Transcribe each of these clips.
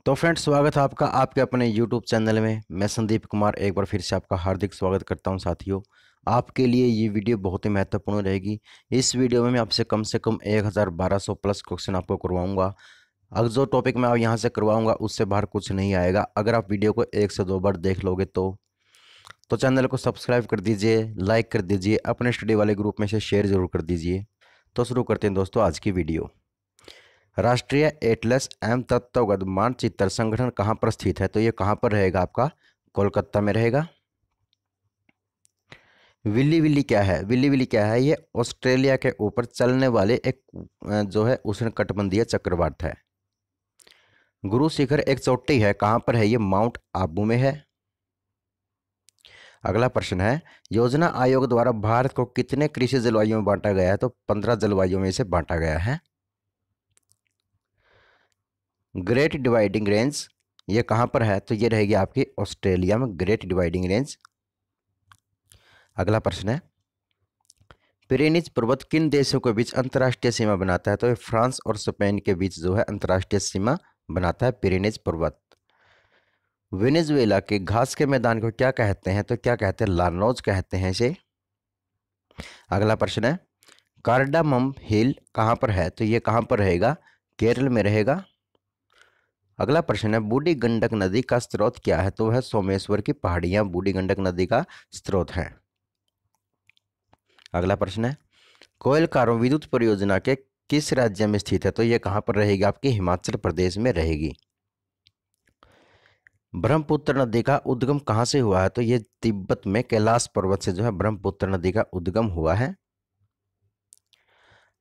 तो फ्रेंड्स, स्वागत है आपका आपके अपने यूट्यूब चैनल में। मैं संदीप कुमार एक बार फिर से आपका हार्दिक स्वागत करता हूं। साथियों, आपके लिए ये वीडियो बहुत ही महत्वपूर्ण रहेगी। इस वीडियो में मैं आपसे कम से कम 1200 प्लस क्वेश्चन आपको करवाऊंगा। अगर जो टॉपिक मैं यहाँ से करवाऊंगा उससे बाहर कुछ नहीं आएगा। अगर आप वीडियो को 1 से 2 बार देख लोगे तो चैनल को सब्सक्राइब कर दीजिए, लाइक कर दीजिए, अपने स्टडी वाले ग्रुप में से शेयर जरूर कर दीजिए। तो शुरू करते हैं दोस्तों आज की वीडियो। राष्ट्रीय एटलस एवं तत्वगत मानचित्र संगठन कहाँ पर स्थित है? तो ये कहाँ पर रहेगा? आपका कोलकाता में रहेगा। विल्ली विल्ली क्या है? विल्ली विल्ली क्या है? ये ऑस्ट्रेलिया के ऊपर चलने वाले एक जो है उष्णकटिबंधीय चक्रवात है। गुरु शिखर एक चोटी है, कहाँ पर है? ये माउंट आबू में है। अगला प्रश्न है, योजना आयोग द्वारा भारत को कितने कृषि जलवायु में बांटा गया है? तो 15 जलवायु में इसे बांटा गया है। ग्रेट डिवाइडिंग रेंज ये कहाँ पर है? तो ये रहेगी आपकी ऑस्ट्रेलिया में, ग्रेट डिवाइडिंग रेंज। अगला प्रश्न है, पिरेनीज पर्वत किन देशों के बीच अंतर्राष्ट्रीय सीमा बनाता है? तो ये फ्रांस और स्पेन के बीच जो है अंतर्राष्ट्रीय सीमा बनाता है पिरेनीज पर्वत। वेनेजुएला के घास के मैदान को क्या कहते हैं? तो क्या कहते हैं? लार्नोज कहते हैं इसे। अगला प्रश्न है, कार्डामम हिल कहाँ पर है? तो ये कहाँ पर रहेगा? केरल में रहेगा। अगला प्रश्न है, बूढ़ी गंडक नदी का स्रोत क्या है? तो वह सोमेश्वर की पहाड़ियां बूढ़ी गंडक नदी का स्रोत है। अगला प्रश्न है, कोयलकारों विद्युत परियोजना के किस राज्य में स्थित है? तो यह कहां पर रहेगी? आपकी हिमाचल प्रदेश में रहेगी। ब्रह्मपुत्र नदी का उद्गम कहां से हुआ है? तो यह तिब्बत में कैलाश पर्वत से जो है ब्रह्मपुत्र नदी का उद्गम हुआ है।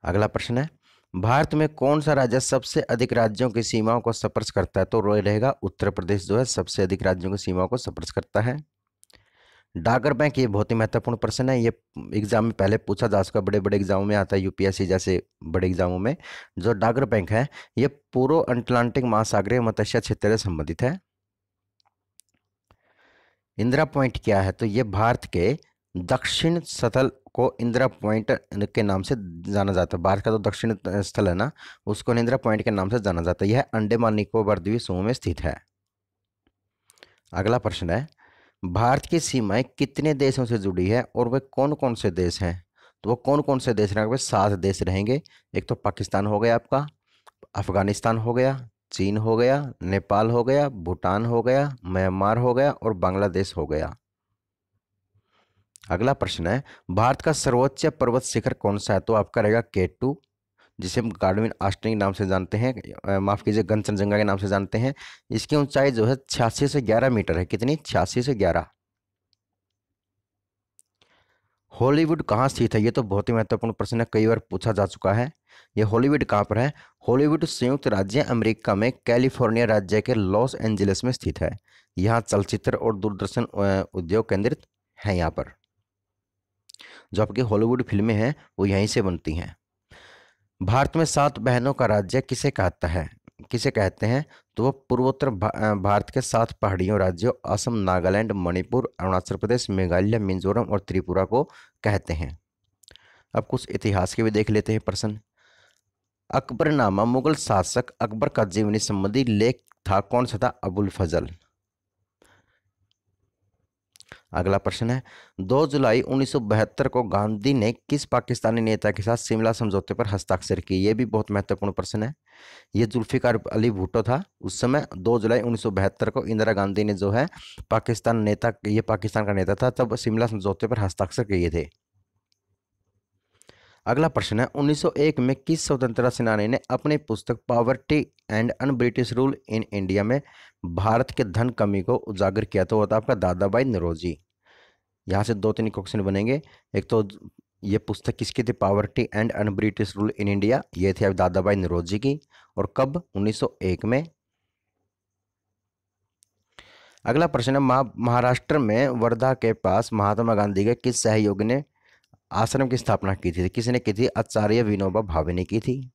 अगला प्रश्न है, भारत में कौन सा राज्य सबसे अधिक राज्यों की सीमाओं को स्पर्श करता है? तो रहेगा उत्तर प्रदेश जो है सबसे अधिक राज्यों की सीमाओं को स्पर्श करता है। डाकर बैंक ये बहुत ही महत्वपूर्ण प्रश्न है। ये एग्जाम में पहले पूछा जा चुका, बड़े बड़े एग्जामों में आता है, यूपीएससी जैसे बड़े एग्जामों में। जो डाकर बैंक है ये पूर्व अटलांटिक महासागरीय मत्स्य क्षेत्र से संबंधित है। इंदिरा पॉइंट क्या है? तो ये भारत के दक्षिण स्थल को इंदिरा पॉइंट के नाम से जाना जाता है। भारत का जो दक्षिण स्थल है ना, उसको इंदिरा पॉइंट के नाम से जाना जाता है। यह अंडमान निकोबार द्वीप समूह में स्थित है। अगला प्रश्न है, भारत की सीमाएं कितने देशों से जुड़ी है और वे कौन कौन से देश हैं? तो वो कौन कौन से देश रहेंगे? 7 देश रहेंगे। एक तो पाकिस्तान हो गया आपका, अफगानिस्तान हो गया, चीन हो गया, नेपाल हो गया, भूटान हो गया, म्यांमार हो गया और बांग्लादेश हो गया। अगला प्रश्न है, भारत का सर्वोच्च पर्वत शिखर कौन सा है? तो आपका रहेगा K2, जिसे हम गार्डविन आस्टिन के नाम से जानते हैं, माफ कीजिए कंचनजंगा के नाम से जानते हैं। इसकी ऊंचाई जो है 86 से 11 मीटर है। कितनी? 86 से 11। हॉलीवुड कहाँ स्थित है? ये तो बहुत ही महत्वपूर्ण प्रश्न है, कई बार पूछा जा चुका है। ये हॉलीवुड कहाँ पर है? हॉलीवुड संयुक्त राज्य अमेरिका में कैलिफोर्निया राज्य के लॉस एंजलिस में स्थित है। यहाँ चलचित्र और दूरदर्शन उद्योग केंद्रित है। यहाँ पर जो आपकी हॉलीवुड फिल्में हैं वो यहीं से बनती हैं। भारत में 7 बहनों का राज्य किसे कहता है? किसे कहते हैं? तो वो पूर्वोत्तर भारत के 7 पहाड़ियों राज्यों असम, नागालैंड, मणिपुर, अरुणाचल प्रदेश, मेघालय, मिजोरम और त्रिपुरा को कहते हैं। अब कुछ इतिहास के भी देख लेते हैं प्रश्न। अकबरनामा मुगल शासक अकबर का जीवनी संबंधी लेख था, कौन सा था? अबुल फजल। अगला प्रश्न है, 2 जुलाई 1972 को गांधी ने किस पाकिस्तानी नेता के साथ शिमला समझौते पर हस्ताक्षर किए? ये भी बहुत महत्वपूर्ण प्रश्न है। ये जुल्फिकार अली भुट्टो था। उस समय 2 जुलाई 1972 को इंदिरा गांधी ने जो है पाकिस्तान का नेता था, तब शिमला समझौते पर हस्ताक्षर किए थे। अगला प्रश्न है, 1901 में किस स्वतंत्रता सेनानी ने अपनी पुस्तक poverty and un British rule in India में भारत के धन कमी को उजागर किया? तो होता आपका दादा भाई नौरोजी। यहाँ से 2-3 क्वेश्चन बनेंगे। एक तो ये पुस्तक किसकी थी? Poverty and un British rule in India, ये थी दादा भाई नौरोजी की। और कब? 1901 में। अगला प्रश्न है, महाराष्ट्र में वर्धा के पास महात्मा गांधी के किस सहयोगी ने आश्रम की स्थापना की थी? किसने की थी? आचार्य विनोबा भावे ने की थी।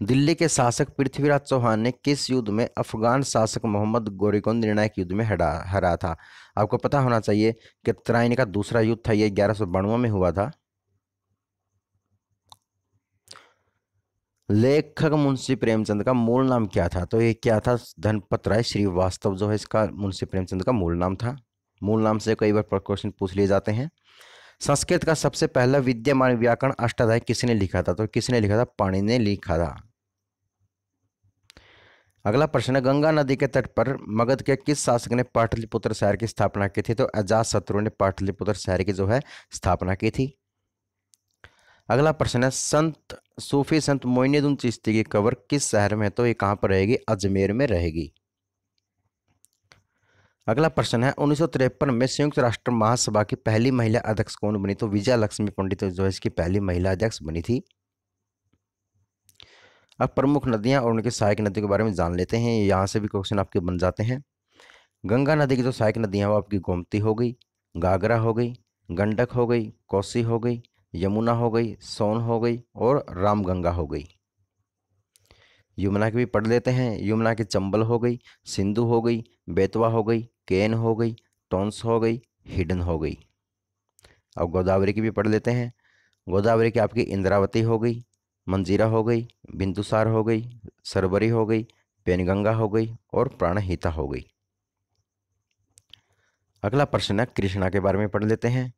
दिल्ली के शासक पृथ्वीराज चौहान ने किस युद्ध में अफगान शासक मोहम्मद गोरी को निर्णायक युद्ध में हरा था? आपको पता होना चाहिए कि तराइन का दूसरा युद्ध था, ये 1192 में हुआ था। लेखक मुंशी प्रेमचंद का मूल नाम क्या था? तो ये क्या था? धनपत राय श्रीवास्तव जो है इसका मुंशी प्रेमचंद का मूल नाम था। मूल नाम से कई बार क्वेश्चन पूछ लिए जाते हैं। संस्कृत का सबसे पहला विद्यमान व्याकरण अष्टाध्यायी किसने लिखा था? तो किसने लिखा था? पाणिनि ने लिखा था। अगला प्रश्न है, गंगा नदी के तट पर मगध के किस शासक ने पाटलिपुत्र शहर की स्थापना की थी? तो अजातशत्रु ने पाटलिपुत्र शहर की जो है स्थापना की थी। अगला प्रश्न है, संत सूफी संत मोइनुद्दीन चिश्ती की कब्र किस शहर में है? तो ये कहां पर रहेगी? अजमेर में रहेगी। अगला प्रश्न है, 1953 में संयुक्त राष्ट्र महासभा की पहली महिला अध्यक्ष कौन बनी? तो विजया लक्ष्मी पंडित जो है इसकी पहली महिला अध्यक्ष बनी थी। अब प्रमुख नदियां और उनकी सहायक नदियों के बारे में जान लेते हैं। यहाँ से भी क्वेश्चन आपके बन जाते हैं। गंगा नदी की जो सहायक नदियां वो आपकी गोमती हो गई, घाघरा हो गई, गंडक हो गई, कोसी हो गई, यमुना हो गई, सोन हो गई और रामगंगा हो गई। यमुना की भी पढ़ लेते हैं। यमुना की चंबल हो गई, सिंधु हो गई, बेतवा हो गई, केन हो गई, टोंस हो गई, हिडन हो गई। अब गोदावरी की भी पढ़ लेते हैं। गोदावरी की आपकी इंद्रावती हो गई, मंजीरा हो गई, बिंदुसार हो गई, सरबरी हो गई, पेनगंगा हो गई और प्राणहिता हो गई। अगला प्रश्न है, कृष्णा के बारे में पढ़ लेते हैं।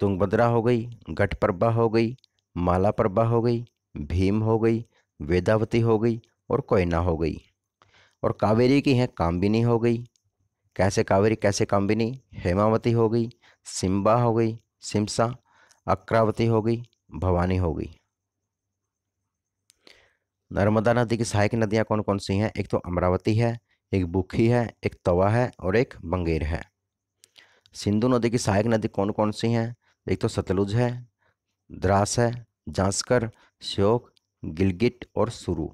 तुंगभद्रा हो गई, घटप्रभा हो गई, मालाप्रभा हो गई, भीम हो गई, वेदावती हो गई और कोयना हो गई। और कावेरी की है कामबिनी हो गई। कैसे कावेरी कैसे कामबिनी? हेमावती हो गई, सिम्बा हो गई, सिमसा, अक्रावती हो गई, भवानी हो गई। नर्मदा नदी की सहायक नदियां कौन कौन सी हैं? एक तो अमरावती है, एक बुखी है, एक तवा है और एक बंगेर है। सिंधु नदी की सहायक नदी कौन कौन सी हैं? एक तो सतलुज है, द्रास है, जांस्कर, श्योक, गिलगिट और सुरु।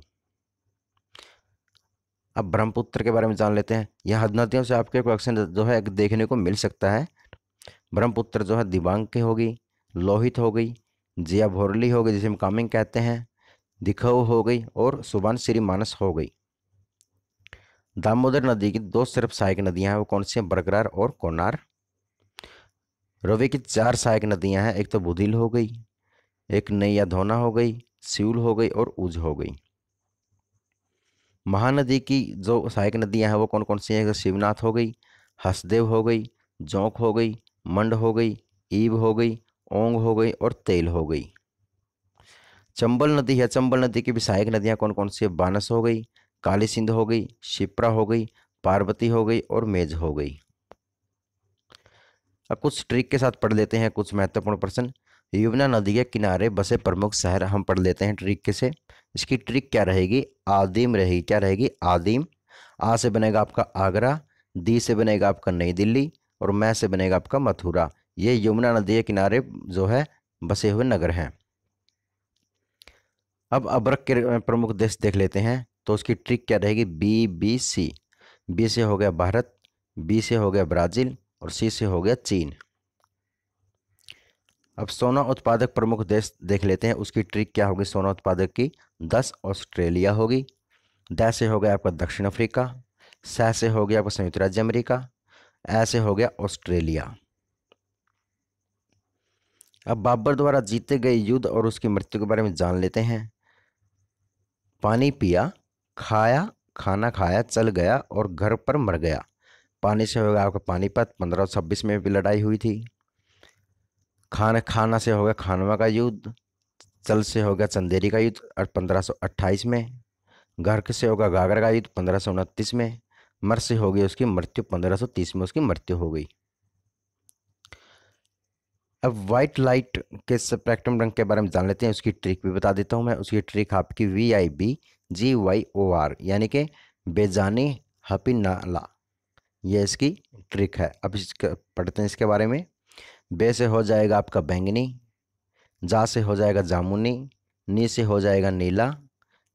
अब ब्रह्मपुत्र के बारे में जान लेते हैं। यह नदियों से आपके क्वेश्चन जो है देखने को मिल सकता है। ब्रह्मपुत्र जो है दिबांग की होगी, लोहित हो गई, जिया भोरली हो गई जिसे हम कामिंग कहते हैं, दिखऊ हो गई और सुबनसिरी मानस हो गई। दामोदर नदी की दो सिर्फ सहायक नदियां हैं, वो कौन सी हैं? बरकरार और कोनार। रवि की चार सहायक नदियां हैं, एक तो बुधिल हो गई, एक नैया धोना हो गई, सिउल हो गई और उज हो गई। महानदी की जो सहायक नदियां हैं वो कौन कौन सी हैं? शिवनाथ हो गई, हसदेव हो गई, जोंक हो गई, मंड हो गई, ईब हो गई, ओंग हो गई और तेल हो गई। चंबल नदी है, चंबल नदी की भी सहायक नदियां कौन कौन सी है? बानस हो गई, काली सिंध हो गई, शिप्रा हो गई, पार्वती हो गई और मेज हो गई। अब कुछ ट्रिक के साथ पढ़ लेते हैं कुछ महत्वपूर्ण प्रश्न। यमुना नदी के किनारे बसे प्रमुख शहर हम पढ़ लेते हैं ट्रिक के से। इसकी ट्रिक क्या रहेगी? आदिम रहेगी। क्या रहेगी? आदिम। आ से बनेगा आपका आगरा, दी से बनेगा आपका नई दिल्ली और मैं से बनेगा आपका मथुरा। ये यमुना नदी के किनारे जो है बसे हुए नगर हैं। अब अब्रक के प्रमुख देश देख लेते हैं तो उसकी ट्रिक क्या रहेगी? B B C. बी से हो गया भारत, बी से हो गया ब्राजील और सी से हो गया चीन। अब सोना उत्पादक प्रमुख देश देख लेते हैं, उसकी ट्रिक क्या होगी सोना उत्पादक की? 10 ऑस्ट्रेलिया होगी, द से हो गया आपका दक्षिण अफ्रीका, स से हो गया आपका संयुक्त राज्य अमेरिका, ऐ से हो गया ऑस्ट्रेलिया। अब बाबर द्वारा जीते गए युद्ध और उसकी मृत्यु के बारे में जान लेते हैं। पानी पिया, खाया, खाना खाया, चल गया और घर पर मर गया। पानी से होगा आपका पानीपत, 1526 में भी लड़ाई हुई थी। खाना से होगा खानवा का युद्ध, चल से होगा चंदेरी का युद्ध और 1528 में। घर से होगा घाघरा का युद्ध 1529 में। मर से होगी उसकी मृत्यु 1530 में उसकी मृत्यु हो गई। अब व्हाइट लाइट के स्पेक्ट्रम रंग के बारे में जान लेते हैं, उसकी ट्रिक भी बता देता हूं मैं। उसकी ट्रिक आपकी VIBGYOR यानी कि बेजानी हपीनाला, ये इसकी ट्रिक है। अब इसका पढ़ते हैं इसके बारे में। बे से हो जाएगा आपका बैंगनी, जा से हो जाएगा जामुनी, नी से हो जाएगा नीला,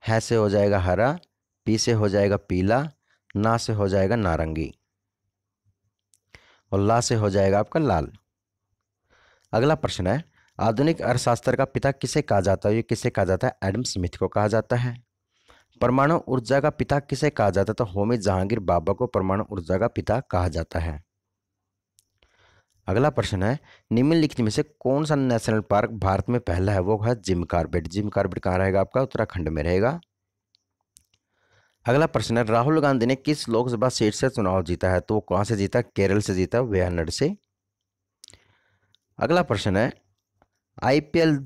है से हो जाएगा हरा, पी से हो जाएगा पीला, ना से हो जाएगा नारंगी और ला से हो जाएगा आपका लाल। अगला प्रश्न है, आधुनिक अर्थशास्त्र का पिता किसे कहा जाता है? ये किसे कहा जाता है? एडम स्मिथ को कहा जाता है। परमाणु ऊर्जा का पिता किसे कहा जाता है? तो होमी जहांगीर बाबा को परमाणु ऊर्जा का पिता कहा जाता है। अगला प्रश्न है, निम्नलिखित में से कौन सा नेशनल पार्क भारत में पहला है? वो है जिम कॉर्बेट। जिम कॉर्बेट कहाँ रहेगा आपका? उत्तराखंड में रहेगा। अगला प्रश्न है, राहुल गांधी ने किस लोकसभा सीट से चुनाव जीता है? तो वो कहाँ से जीता? केरल से जीता, वायनाड से। अगला प्रश्न है, आईपीएल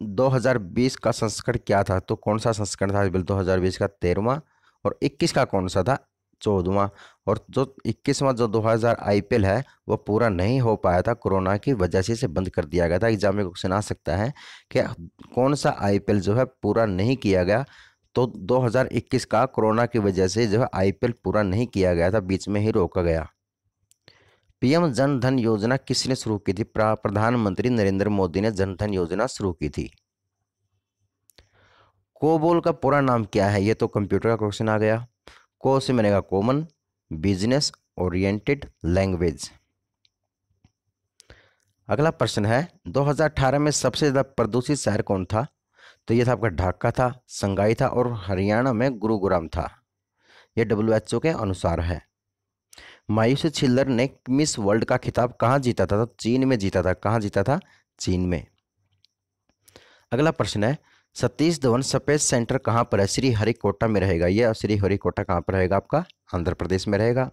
2020 का संस्करण क्या था? तो कौन सा संस्करण था आईपीएल 2020 का? 13वां। और 21 का कौन सा था? 14वां। और जो 21वां जो 2000 आईपीएल है वो पूरा नहीं हो पाया था, कोरोना की वजह से इसे बंद कर दिया गया था। एग्जाम में क्वेश्चन आ सकता है कि कौन सा आईपीएल जो है पूरा नहीं किया गया? तो 2021 का कोरोना की वजह से जो है आईपीएल पूरा नहीं किया गया था, बीच में ही रोका गया। पीएम जन धन योजना किसने शुरू की थी? प्रधानमंत्री नरेंद्र मोदी ने जन धन योजना शुरू की थी। कोबोल का पूरा नाम क्या है? ये तो कंप्यूटर का क्वेश्चन आ गया। को से बनेगा कॉमन बिजनेस ओरिएंटेड लैंग्वेज। अगला प्रश्न है, 2018 में सबसे ज्यादा प्रदूषित शहर कौन था? तो ये था आपका ढाका था, संघाई था और हरियाणा में गुरुग्राम था। ये WHO के अनुसार है। मायूसी छिल्लर ने मिस वर्ल्ड का खिताब कहाँ जीता था? तो चीन में जीता था। कहाँ जीता था? चीन में। अगला प्रश्न है, सतीश धवन स्पेस सेंटर कहाँ पर है? श्री हरिकोटा में रहेगा। यह श्री हरिकोटा कहाँ पर रहेगा आपका? आंध्र प्रदेश में रहेगा।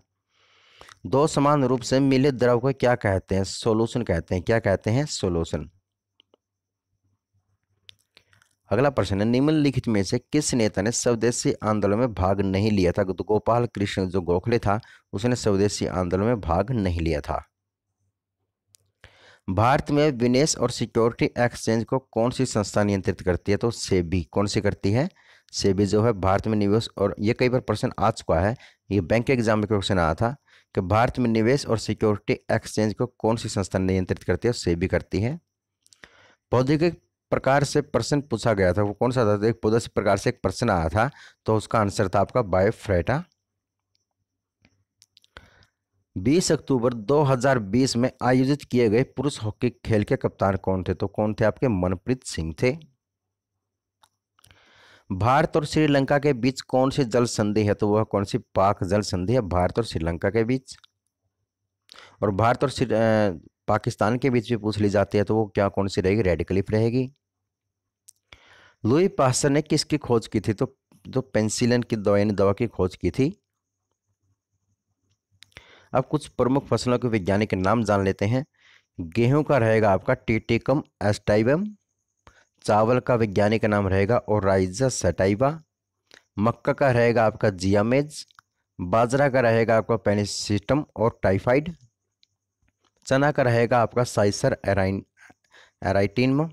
दो समान रूप से मिले द्रव को क्या कहते हैं? सॉल्यूशन कहते हैं। क्या कहते हैं? सॉल्यूशन। अगला प्रश्न है, निम्नलिखित में से किस नेता ने स्वदेशी आंदोलन में भाग नहीं लिया था? तो गोपाल कृष्ण जो गोखले था उसने स्वदेशी आंदोलन में भाग नहीं लिया था। भारत में विनिमय और सिक्योरिटी एक्सचेंज को कौन सी संस्था नियंत्रित करती है? तो सेबी। कौन सी करती है? सेबी जो है भारत में निवेश, और ये कई बार प्रश्न आ चुका है, ये बैंक के एग्जाम में क्वेश्चन आया था कि भारत में निवेश और सिक्योरिटी एक्सचेंज को कौन सी संस्था नियंत्रित करती है? सेबी करती है। पौधे के प्रकार से प्रश्न पूछा गया था, वो कौन सा था? तो एक पौधे से प्रकार से एक प्रश्न आया था, तो उसका आंसर था आपका बायोफ्रेटा। 20 अक्टूबर 2020 में आयोजित किए गए पुरुष हॉकी खेल के कप्तान कौन थे? तो कौन थे आपके? मनप्रीत सिंह थे। भारत और श्रीलंका के बीच कौन सी जल संधि है? तो वह कौन सी? पाक जल संधि है भारत और श्रीलंका के बीच। और भारत और पाकिस्तान के बीच भी पूछ ली जाती है, तो वो क्या कौन सी रहेगी? रेड क्लिफ रहेगी। लुई पास्चर ने किसकी खोज की थी? तो जो पेंसिलिन की दवा की खोज की थी। अब कुछ प्रमुख फसलों के वैज्ञानिक नाम जान लेते हैं। गेहूं का रहेगा आपका टिटिकम एस्टाइवम। चावल का वैज्ञानिक नाम रहेगा ओराइजा सटाइवा। मक्का का रहेगा आपका जियामेज। बाजरा का रहेगा आपका पेनिसिटम और टाइफाइड। चना का रहेगा आपका साइसर एराइटिनम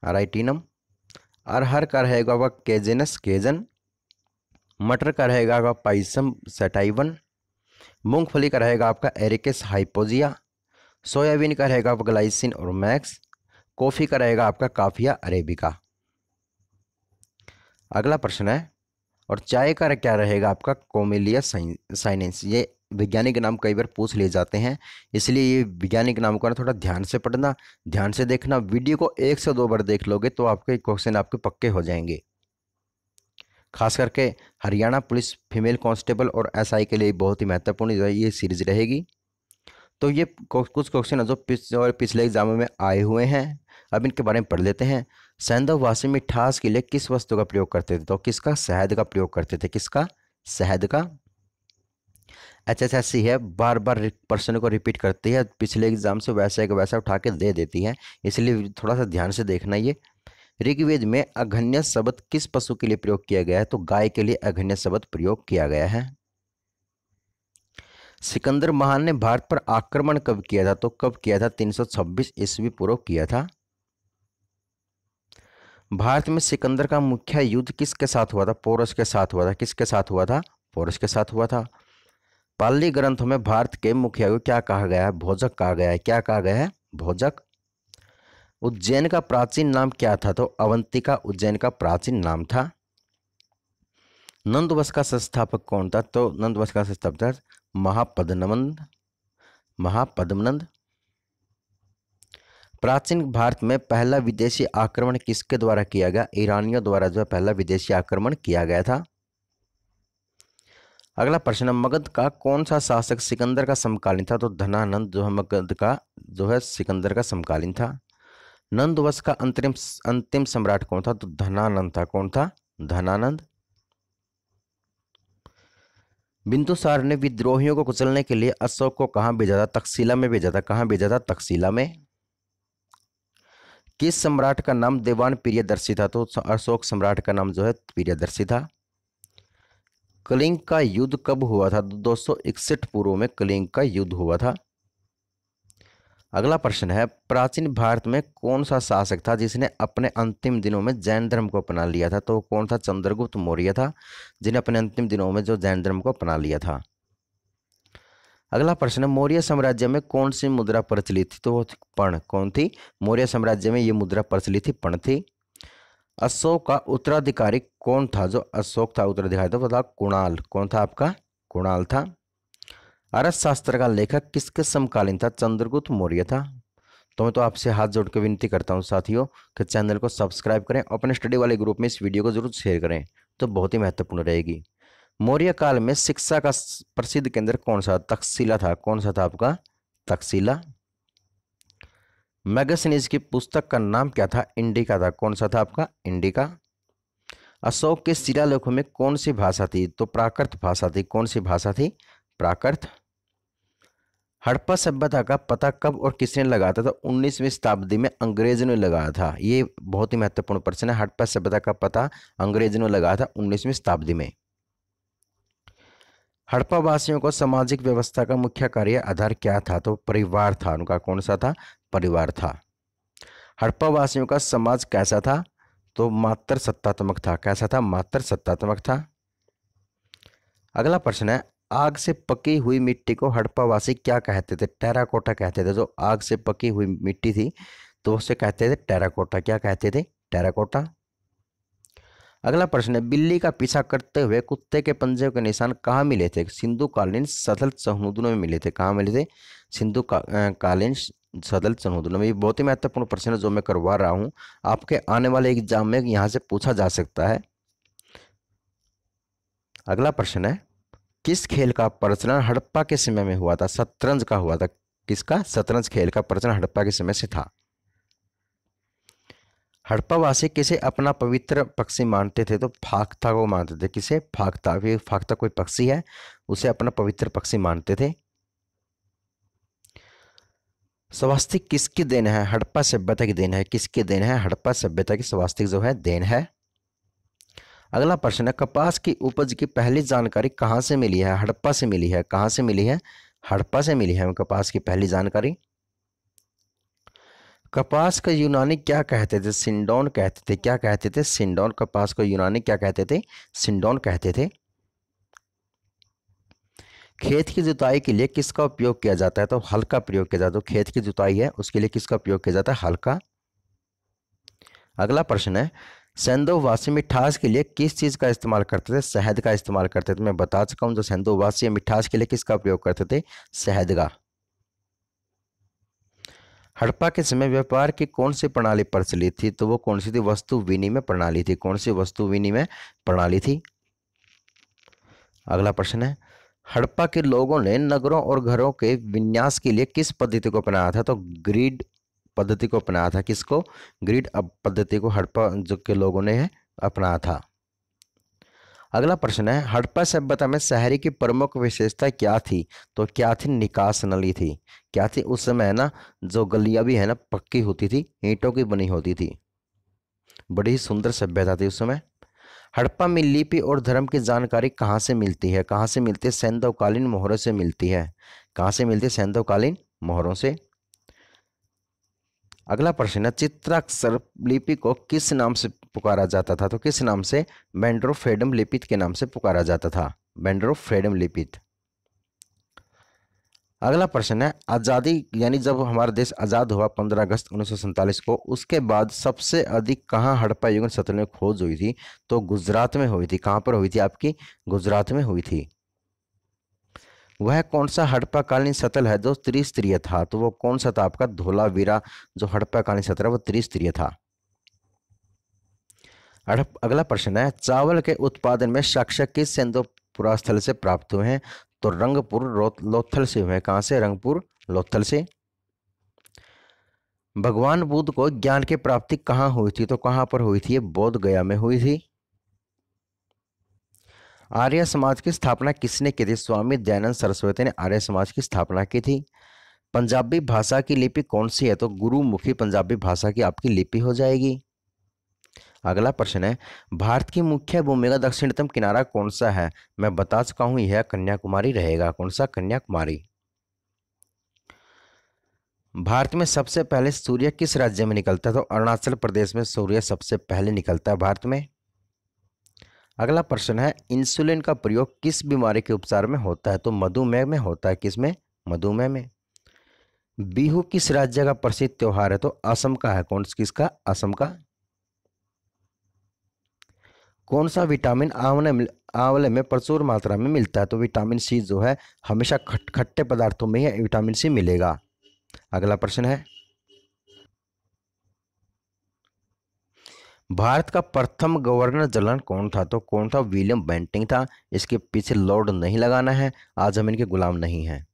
एराइटिनम। अरहर का रहेगा आपका केजेनस केजन। मटर का रहेगा आपका पाइसम सटाइवन। मूंगफली का रहेगा आपका एरिकेस हाइपोजिया। सोयाबीन का रहेगा आपका ग्लाइसिन और मैक्स। कॉफी का रहेगा आपका काफिया अरेबिका। अगला प्रश्न है, और चाय का क्या रहेगा आपका? कोमेलिया साइनेंस। ये वैज्ञानिक नाम कई बार पूछ लिए जाते हैं, इसलिए ये वैज्ञानिक नाम को ना थोड़ा ध्यान से पढ़ना, ध्यान से देखना। वीडियो को 1 से 2 बार देख लोगे तो आपके क्वेश्चन आपके पक्के हो जाएंगे। खास करके हरियाणा पुलिस फीमेल कांस्टेबल और एसआई के लिए बहुत ही महत्वपूर्ण ये सीरीज रहेगी। तो ये कुछ क्वेश्चन जो पिछले एग्जामों में आए हुए हैं, अब इनके बारे में पढ़ लेते हैं। सेंधववासी मिठास के लिए किस वस्तु का प्रयोग करते थे? तो किसका? शहद का प्रयोग करते थे। किसका? शहद का। HSSC है, बार बार प्रश्न को रिपीट करती है, पिछले एग्जाम से वैसा एक वैसा उठा के दे देती है, इसलिए थोड़ा सा ध्यान से देखना। ये ऋग्वेद में अघन्य शब्द किस पशु के लिए प्रयोग किया गया है? तो गाय के लिए अघन्य शब्द प्रयोग किया गया है। सिकंदर महान ने भारत पर आक्रमण कब किया था? तो कब किया था? 326 ईस्वी पूर्व किया था। भारत में सिकंदर का मुख्य युद्ध किसके साथ हुआ था? पोरस के साथ हुआ था। किसके साथ हुआ था? पोरस के साथ हुआ था। पाली ग्रंथों में भारत के मुखिया को क्या कहा गया है? भोजक कहा गया है। क्या कहा गया है? भोजक। उज्जैन का प्राचीन नाम क्या था? तो अवंतिका उज्जैन का प्राचीन नाम था। नंदवंश का संस्थापक कौन था? तो नंदवंश का संस्थापक महापद्मनंद। महापद्मनंद। प्राचीन भारत में पहला विदेशी आक्रमण किसके द्वारा किया गया? ईरानियों द्वारा जो है पहला विदेशी आक्रमण किया गया था। अगला प्रश्न, मगध का कौन सा शासक सिकंदर का समकालीन था? तो धनानंद जो है मगध का जो है सिकंदर का समकालीन था। नंदवंश का अंतरिम अंतिम सम्राट कौन था? तो धनानंद था। कौन था? धनानंद। बिंदुसार ने विद्रोहियों को कुचलने के लिए अशोक को कहां भेजा था? तक्षशिला में भेजा था। कहां भेजा था? तक्षशिला में। किस सम्राट का नाम देवान प्रियदर्शी था? तो अशोक सम्राट का नाम जो है प्रियदर्शी था। कलिंग का युद्ध कब हुआ था? 261 पूर्व में कलिंग का युद्ध हुआ था। अगला प्रश्न है, प्राचीन भारत में कौन सा शासक था जिसने अपने अंतिम दिनों में जैन धर्म को अपना लिया था? तो कौन था? चंद्रगुप्त मौर्य था, जिन्हें अपने अंतिम दिनों में जो जैन धर्म को अपना लिया था। अगला प्रश्न है, मौर्य साम्राज्य में कौन सी मुद्रा प्रचलित थी? तो वो थी पर्ण। कौन थी? मौर्य साम्राज्य में ये मुद्रा प्रचलित थी, पर्ण थी। अशोक का उत्तराधिकारी कौन था? जो अशोक था उत्तराधिकारी तो वो था कुणाल। कौन था आपका? कुणाल था। अर्थशास्त्र का लेखक किसके समकालीन था? चंद्रगुप्त मौर्य था। तो मैं तो आपसे हाथ जोड़ के विनती करता हूं साथियों कि चैनल को सब्सक्राइब करें, अपने स्टडी वाले ग्रुप में इस वीडियो को जरूर शेयर करें, तो बहुत ही महत्वपूर्ण रहेगी। मौर्य काल में शिक्षा का प्रसिद्ध केंद्र कौन सा? तक्षशिला था। कौन सा था आपका? तक्षशिला। मैगसनीज की पुस्तक का नाम क्या था? इंडिका था। कौन सा था आपका? इंडिका। अशोक के शिलालेखों में कौन सी भाषा थी? तो प्राकृत भाषा थी। कौन सी भाषा थी? प्राकृत। हड़प्पा सभ्यता का पता कब और किसने लगाया था? तो 19वीं शताब्दी में अंग्रेजों ने लगाया था। ये बहुत ही महत्वपूर्ण प्रश्न है। हड़प्पा सभ्यता का पता अंग्रेजों ने लगाया था 19वीं शताब्दी में। हड़प्पा वासियों को सामाजिक व्यवस्था का मुख्य कार्य आधार क्या था? तो परिवार था उनका। कौन सा था? परिवार था। हड़प्पा वासियों का समाज कैसा था? तो मात्र सत्तात्मक था। कैसा था? मात्र सत्तात्मक था। अगला प्रश्न है, आग से पकी हुई मिट्टी को हड़प्पावासी क्या कहते थे? टेराकोटा कहते थे। जो आग से पकी हुई मिट्टी थी तो उसे कहते थे टेराकोटा। क्या कहते थे? टेराकोटा। अगला प्रश्न है, बिल्ली का पीछा करते हुए कुत्ते के पंजे के निशान कहाँ मिले थे? सिंधु कालीन सतल संहुदनों में मिले थे। कहाँ मिले थे? सिंधु कालीन सतल संहुदनों में। ये बहुत ही महत्वपूर्ण प्रश्न है जो मैं करवा रहा हूँ, आपके आने वाले एग्जाम में यहाँ से पूछा जा सकता है। अगला प्रश्न है, किस खेल का प्रचलन हड़प्पा के समय में हुआ था? शतरंज का हुआ था। किसका? शतरंज खेल का प्रचलन हड़प्पा के समय से था। हड़प्पावासी किसे अपना पवित्र पक्षी मानते थे? तो फाख्ता को मानते थे। किसे? फाख्ता। फाख्ता कोई पक्षी है, उसे अपना पवित्र पक्षी मानते थे। स्वास्तिक किसकी देन है? हड़प्पा सभ्यता की देन है। किसकी देन है? हड़प्पा सभ्यता की स्वास्तिक जो है देन है। अगला प्रश्न है, कपास की उपज की पहली जानकारी कहाँ से मिली है? हड़प्पा से मिली है। कहाँ से मिली है? हड़प्पा से मिली है कपास की पहली जानकारी। कपास का यूनानी क्या कहते थे? सिंडोन कहते थे। क्या कहते थे? सिंडोन। कपास को यूनानी क्या कहते थे? सिंडोन कहते थे। खेत की जुताई के लिए किसका उपयोग किया जाता है? तो हल का प्रयोग किया जाता है। तो खेत की जुताई है उसके लिए किसका उपयोग किया जाता है? हल का। अगला प्रश्न है, सेंधोवासी मिठास के लिए किस चीज का इस्तेमाल करते थे? शहद का इस्तेमाल करते थे। मैं बता चुका हूं, जो सेंधोवासी मिठास के लिए किसका उपयोग करते थे? शहद का। हड़प्पा के समय व्यापार की कौन सी प्रणाली प्रचलित थी? तो वो कौन सी थी? वस्तु विनिमय प्रणाली थी। कौन सी वस्तु विनिमय प्रणाली थी? अगला प्रश्न है, हड़प्पा के लोगों ने नगरों और घरों के विन्यास के लिए किस पद्धति को अपनाया था? तो ग्रिड पद्धति को अपनाया था। किसको? ग्रिड पद्धति को हड़प्पा जो के लोगों ने अपनाया था। अगला प्रश्न है, हड़प्पा सभ्यता में शहरी की प्रमुख विशेषता क्या थी? तो क्या थी? निकास नली थी। क्या थी? उस समय है ना जो गलियां भी है ना पक्की होती थी, ईंटों की बनी होती थी। बड़ी ही सुंदर सभ्यता थी उस समय। हड़प्पा में लिपि और धर्म की जानकारी कहाँ से मिलती है? कहाँ से मिलती है? सैंधवकालीन मोहरों से मिलती है। कहाँ से मिलती है? सैंधवकालीन मोहरों से। अगला प्रश्न है, चित्राक्षर लिपि को किस नाम से पुकारा जाता था? तो किस नाम से? बेंड्रोफ्रेडम लिपित के नाम से पुकारा जाता था। बेंड्रोफ्रेडम लिपित। अगला प्रश्न है, आज़ादी यानी जब हमारा देश आज़ाद हुआ 15 अगस्त 1947 को, उसके बाद सबसे अधिक कहाँ हड़प्पा युगन शतल में खोज हुई थी? तो गुजरात में हुई थी। कहाँ पर हुई थी आपकी? गुजरात में हुई थी। वह कौन सा हड़प्पा कालीन शतल है जो त्रिस्तरीय था? तो वो कौन सा था आपका? धोलावीरा जो हड़प्पा कालीन शतल है वो त्रिस्तरीय था। अगला प्रश्न है, चावल के उत्पादन में शासक किस रंगपुरा स्थल से प्राप्त हुए हैं? तो रंगपुर लोथल से हुए हैं। कहाँ से? रंगपुर लोथल से। भगवान बुद्ध को ज्ञान की प्राप्ति कहाँ हुई थी? तो कहाँ पर हुई थी? ये बोध गया में हुई थी। आर्य समाज की स्थापना किसने की थी? स्वामी दयानंद सरस्वती ने आर्य समाज की स्थापना की थी। पंजाबी भाषा की लिपि कौन सी है? तो गुरुमुखी पंजाबी भाषा की आपकी लिपि हो जाएगी। अगला प्रश्न है, भारत की मुख्य भूमि का दक्षिणतम किनारा कौन सा है? मैं बता चुका हूं, यह कन्याकुमारी रहेगा। कौन सा? कन्याकुमारी। भारत में सबसे पहले सूर्य किस राज्य में निकलता है? तो अरुणाचल प्रदेश में सूर्य सबसे पहले निकलता है भारत में। अगला प्रश्न है, इंसुलिन का प्रयोग किस बीमारी के उपचार में होता है? तो मधुमेह में होता है। किसमें? मधुमेह में। बिहू किस राज्य का प्रसिद्ध त्योहार है? तो असम का है। किसका? असम का। कौन सा विटामिन आंवले में प्रचुर मात्रा में मिलता है? तो विटामिन सी जो है हमेशा खट्टे पदार्थों में ही विटामिन सी मिलेगा। अगला प्रश्न है, भारत का प्रथम गवर्नर जनरल कौन था? तो कौन था? विलियम बेंटिंग था। इसके पीछे लॉर्ड नहीं लगाना है, आज हम इनके गुलाम नहीं हैं।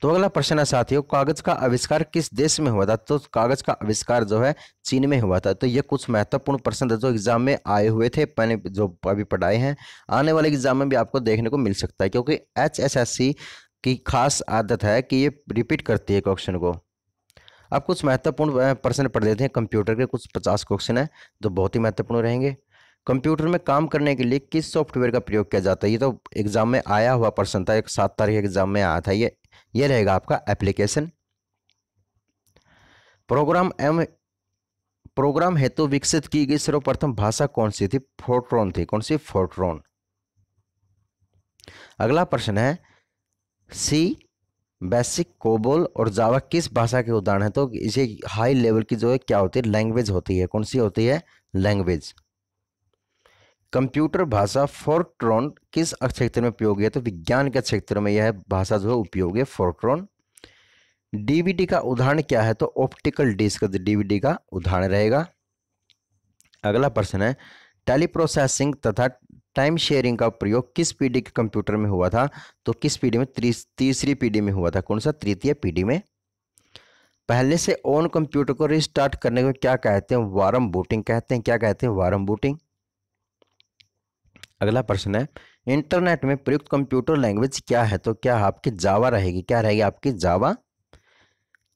तो अगला प्रश्न है साथियों, कागज का आविष्कार किस देश में हुआ था? तो कागज का आविष्कार जो है चीन में हुआ था। तो ये कुछ महत्वपूर्ण प्रश्न जो एग्जाम में आए हुए थे, मैंने जो अभी पढ़ाए हैं, आने वाले एग्जाम में भी आपको देखने को मिल सकता है, क्योंकि HSSC की खास आदत है कि ये रिपीट करती है क्वेश्चन को। अब कुछ महत्वपूर्ण प्रश्न पढ़ देते हैं। कंप्यूटर के कुछ 50 क्वेश्चन है जो बहुत ही महत्वपूर्ण रहेंगे। कंप्यूटर में काम करने के लिए किस सॉफ्टवेयर का प्रयोग किया जाता है? ये तो एग्जाम में आया हुआ प्रश्न था, एक 7 तारीख एग्जाम में आया था। ये रहेगा आपका एप्लीकेशन। प्रोग्राम हेतु विकसित की गई सर्वप्रथम भाषा कौन सी थी? फोर्ट्रॉन थी। कौन सी? फोर्ट्रॉन। अगला प्रश्न है, सी, बेसिक, कोबोल और जावा किस भाषा के उदाहरण है? तो इसे हाई लेवल की जो है क्या होती है? लैंग्वेज होती है। कौन सी होती है? लैंग्वेज। कंप्यूटर भाषा फोर्ट्रॉन किस क्षेत्र में उपयोगी है? तो विज्ञान के क्षेत्र में यह भाषा जो है उपयोगी है, फोर्ट्रॉन। डीवीडी का उदाहरण क्या है? तो ऑप्टिकल डिस्क डीवीडी का उदाहरण रहेगा। अगला प्रश्न है, टेलीप्रोसेसिंग तथा टाइम शेयरिंग का प्रयोग किस पीढ़ी के कंप्यूटर में हुआ था? तो किस पीढ़ी में? तीसरी पीढ़ी में हुआ था। कौन सा? तृतीय पीढ़ी में। पहले से ऑन कंप्यूटर को रिस्टार्ट करने को क्या कहते हैं? वार्म बूटिंग कहते हैं। क्या कहते हैं? Warm booting. अगला प्रश्न है, इंटरनेट में प्रयुक्त कंप्यूटर लैंग्वेज क्या है? तो क्या आपकी जावा रहेगी। क्या रहेगी आपकी? जावा।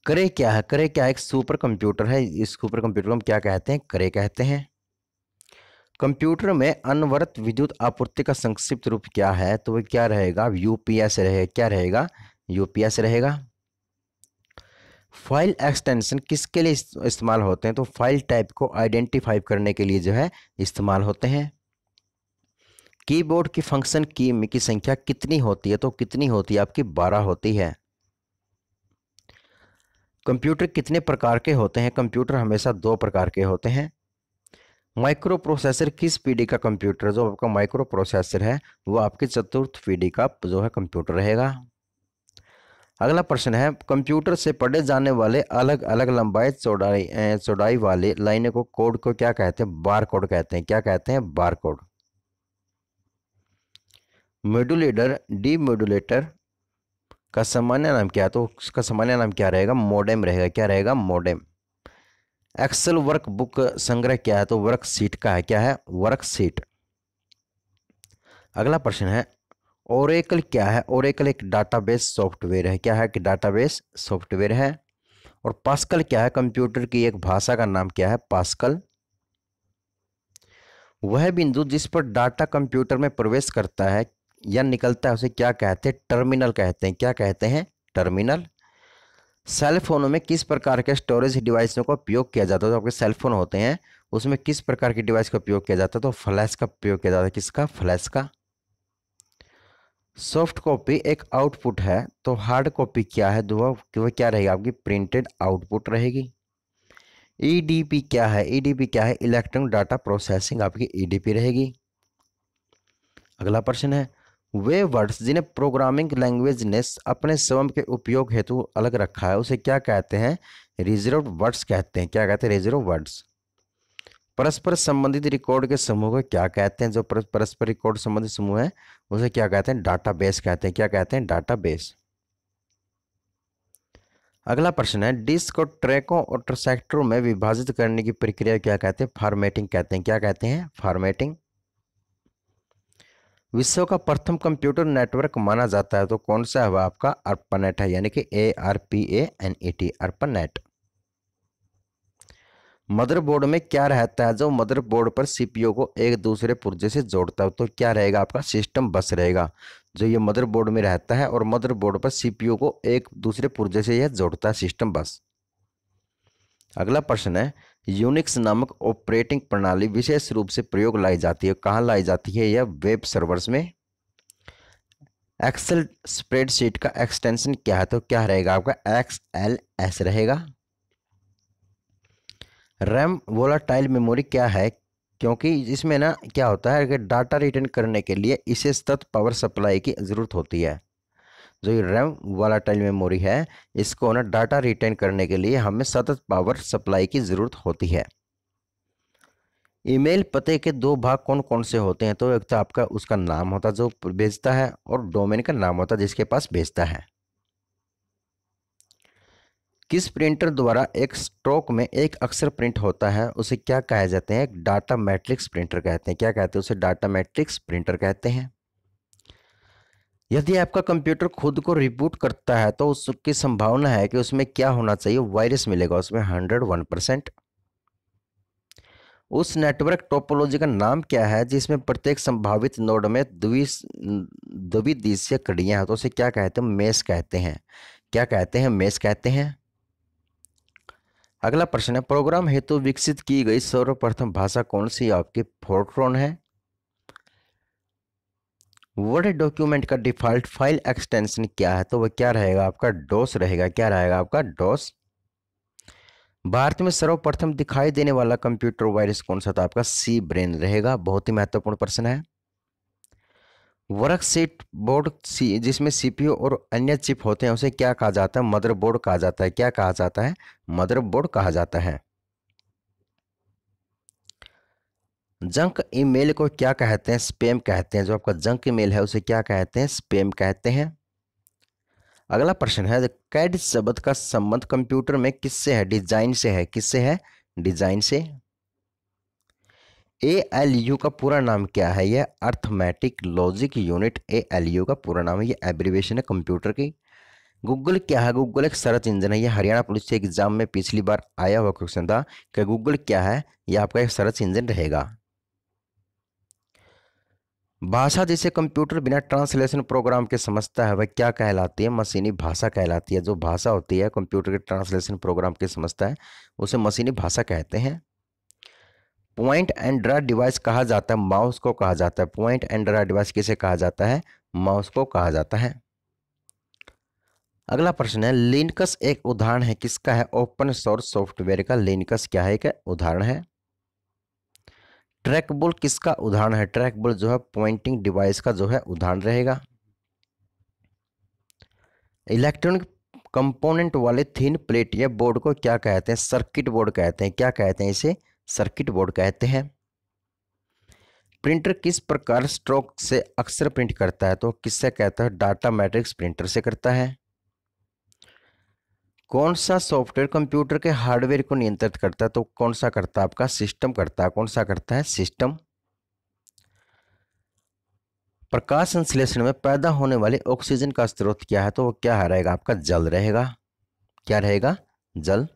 करे क्या है? करे क्या है? एक सुपर कंप्यूटर है। इस सुपर कंप्यूटर को हम क्या कहते हैं? करे कहते हैं। कंप्यूटर में अनवरत विद्युत आपूर्ति का संक्षिप्त रूप क्या है? तो वो क्या रहेगा? यूपीएस रहेगा। क्या रहेगा? यूपीएस रहेगा। फाइल एक्सटेंशन किसके लिए इस्तेमाल होते हैं? तो फाइल टाइप को आइडेंटिफाई करने के लिए जो है इस्तेमाल होते हैं। कीबोर्ड की फंक्शन की संख्या कितनी होती है? तो कितनी होती है आपकी? 12 होती है। कंप्यूटर कितने प्रकार के होते हैं? कंप्यूटर हमेशा 2 प्रकार के होते हैं। माइक्रो प्रोसेसर किस पीढ़ी का कंप्यूटर? जो आपका माइक्रो प्रोसेसर है वो आपकी चतुर्थ पीढ़ी का जो है कंप्यूटर रहेगा। अगला प्रश्न है, कंप्यूटर से पढ़े जाने वाले अलग अलग लंबाई चौड़ाई वाले लाइनों को कोड को क्या कहते हैं? बार कोड कहते हैं। क्या कहते हैं? Bar code. मॉड्यूलेटर डीमॉड्यूलेटर का सामान्य नाम क्या है? तो उसका सामान्य नाम क्या रहेगा? मॉडेम रहेगा। क्या रहेगा? मॉडेम। एक्सेल वर्कबुक संग्रह क्या है? तो वर्कशीट का है। क्या है? वर्कशीट। अगला प्रश्न है, ओरेकल क्या है? ओरेकल एक डाटाबेस सॉफ्टवेयर है। क्या है? कि डाटाबेस सॉफ्टवेयर है। और पास्कल क्या है? कंप्यूटर की एक भाषा का नाम क्या है? पास्कल। वह बिंदु जिस पर डाटा कंप्यूटर में प्रवेश करता है या निकलता है उसे क्या कहते हैं? टर्मिनल कहते हैं। क्या कहते हैं? टर्मिनल। सेल फोनों में किस प्रकार के स्टोरेज डिवाइसों का उपयोग किया जाता है? तो आपके सेल फोन होते हैं उसमें किस प्रकार की डिवाइस का उपयोग किया जाता है? तो फ्लैश का उपयोग किया जाता है। किसका? फ्लैश का। सॉफ्ट कॉपी एक आउटपुट है, तो हार्ड कॉपी क्या है? वो क्या रहेगी आपकी? प्रिंटेड आउटपुट रहेगी। ईडीपी क्या है? ईडीपी क्या है? इलेक्ट्रॉनिक डाटा प्रोसेसिंग आपकी ईडीपी रहेगी। अगला प्रश्न है, वे वर्ड्स जिन्हें प्रोग्रामिंग लैंग्वेज ने अपने स्वयं के उपयोग हेतु अलग रखा है उसे क्या कहते हैं? रिजर्व्ड वर्ड्स कहते हैं। क्या कहते हैं? Reserve words. परस्पर संबंधित रिकॉर्ड के समूह को क्या कहते हैं? जो परस्पर रिकॉर्ड संबंधित समूह है उसे क्या कहते हैं? डाटाबेस कहते हैं। क्या कहते हैं? डाटाबेस। अगला प्रश्न है, डिस्क को ट्रैकों और सेक्टरों में विभाजित करने की प्रक्रिया क्या कहते हैं? फॉर्मेटिंग कहते हैं। क्या कहते हैं? फॉर्मेटिंग। विश्व का प्रथम कंप्यूटर नेटवर्क माना जाता है तो कौन सा है? आपका ARPANET है, यानी कि ARPANET, ARPANET। मदरबोर्ड में क्या रहता है जो मदरबोर्ड पर सीपीयू को एक दूसरे पुर्जे से जोड़ता है? तो क्या रहेगा? आपका सिस्टम बस रहेगा, जो ये मदरबोर्ड में रहता है और मदरबोर्ड पर सीपीयू को एक दूसरे पुर्जे से यह जोड़ता है, सिस्टम बस। अगला प्रश्न है, यूनिक्स नामक ऑपरेटिंग प्रणाली विशेष रूप से प्रयोग लाई जाती है, कहाँ लाई जाती है? यह वेब सर्वर्स में। एक्सेल स्प्रेडशीट का एक्सटेंशन क्या है? तो क्या रहेगा? आपका XLS रहेगा। रैम वोलाटाइल मेमोरी क्या है? क्योंकि इसमें ना क्या होता है कि डाटा रिटर्न करने के लिए इसे सतत पावर सप्लाई की ज़रूरत होती है। जो ये रैम वोलाटाइल मेमोरी है इसको ना डाटा रिटर्न करने के लिए हमें सतत पावर सप्लाई की ज़रूरत होती है। ईमेल पते के दो भाग कौन कौन से होते हैं? तो एक तो आपका उसका नाम होता है जो भेजता है, और डोमेन का नाम होता है जिसके पास भेजता है। किस प्रिंटर द्वारा एक स्ट्रोक में एक अक्षर प्रिंट होता है उसे क्या कहा जाते हैं? डाटा मैट्रिक्स प्रिंटर कहते हैं। क्या कहते हैं? उसे डाटा मैट्रिक्स प्रिंटर कहते हैं। यदि आपका कंप्यूटर खुद को रिबूट करता है तो उसकी संभावना है कि उसमें क्या होना चाहिए? वायरस मिलेगा उसमें 101%। उस नेटवर्क टोपोलॉजी का नाम क्या है जिसमें प्रत्येक संभावित नोड में द्विदिशीय कड़ियां हैं? तो उसे क्या कहते हैं? मेश कहते हैं। क्या कहते हैं? मेश कहते हैं। अगला प्रश्न है, प्रोग्राम हेतु विकसित की गई सर्वप्रथम भाषा कौन सी? आपकी फोर्ट्रॉन है। वर्ड डॉक्यूमेंट का डिफॉल्ट फाइल एक्सटेंशन क्या है? तो वह क्या रहेगा? आपका डॉस रहेगा। क्या रहेगा? आपका डॉस। भारत में सर्वप्रथम दिखाई देने वाला कंप्यूटर वायरस कौन सा था? आपका सी ब्रेन रहेगा। बहुत ही महत्वपूर्ण प्रश्न है। वर्कशीट बोर्ड जिसमें सीपीयू और अन्य चिप होते हैं उसे क्या कहा जाता है? मदरबोर्ड कहा जाता है। क्या कहा जाता है? मदरबोर्ड कहा जाता है। जंक ईमेल को क्या कहते हैं? स्पैम कहते हैं। जो आपका जंक ईमेल है उसे क्या कहते हैं? स्पैम कहते हैं। अगला प्रश्न है, कैड शब्द का संबंध कंप्यूटर में किससे है? डिजाइन से है। किससे है? डिजाइन से। ALU का पूरा नाम क्या है? यह अर्थमेटिक लॉजिक यूनिट ALU का पूरा नाम है। ये एब्रीविएशन है कंप्यूटर की। गूगल क्या है? गूगल एक सर्च इंजन है। ये हरियाणा पुलिस के एग्जाम में पिछली बार आया हुआ क्वेश्चन था कि गूगल क्या है? यह आपका एक सर्च इंजन रहेगा। भाषा जिसे कंप्यूटर बिना ट्रांसलेशन प्रोग्राम के समझता है वह क्या कहलाती है? मशीनी भाषा कहलाती है। जो भाषा होती है कंप्यूटर के ट्रांसलेशन प्रोग्राम के समझता है उसे मशीनी भाषा कहते हैं। पॉइंट एंड ड्रा डिवाइस कहा जाता है, माउस को कहा जाता है। पॉइंट एंड ड्रा डिवाइस किसे कहा जाता है? माउस को कहा जाता है। अगला प्रश्न है, लिनक्स एक उदाहरण है किसका है? ओपन सोर्स सॉफ्टवेयर का लिनक्स क्या है? एक उदाहरण है। ट्रैकबॉल किसका उदाहरण है? ट्रैकबॉल जो है पॉइंटिंग डिवाइस का जो है उदाहरण रहेगा। इलेक्ट्रॉनिक कंपोनेंट वाले थिन प्लेट या बोर्ड को क्या कहते हैं? सर्किट बोर्ड कहते हैं। क्या कहते हैं? इसे सर्किट बोर्ड कहते हैं। प्रिंटर किस प्रकार स्ट्रोक से अक्षर प्रिंट करता है? तो किससे कहता है? डाटा मैट्रिक्स प्रिंटर से करता है। कौन सा सॉफ्टवेयर कंप्यूटर के हार्डवेयर को नियंत्रित करता है? तो कौन सा करता है? आपका सिस्टम करता है। कौन सा करता है? सिस्टम। प्रकाश संश्लेषण में पैदा होने वाले ऑक्सीजन का स्रोत क्या है? तो वो क्या रहेगा? आपका जल रहेगा। क्या रहेगा? जल।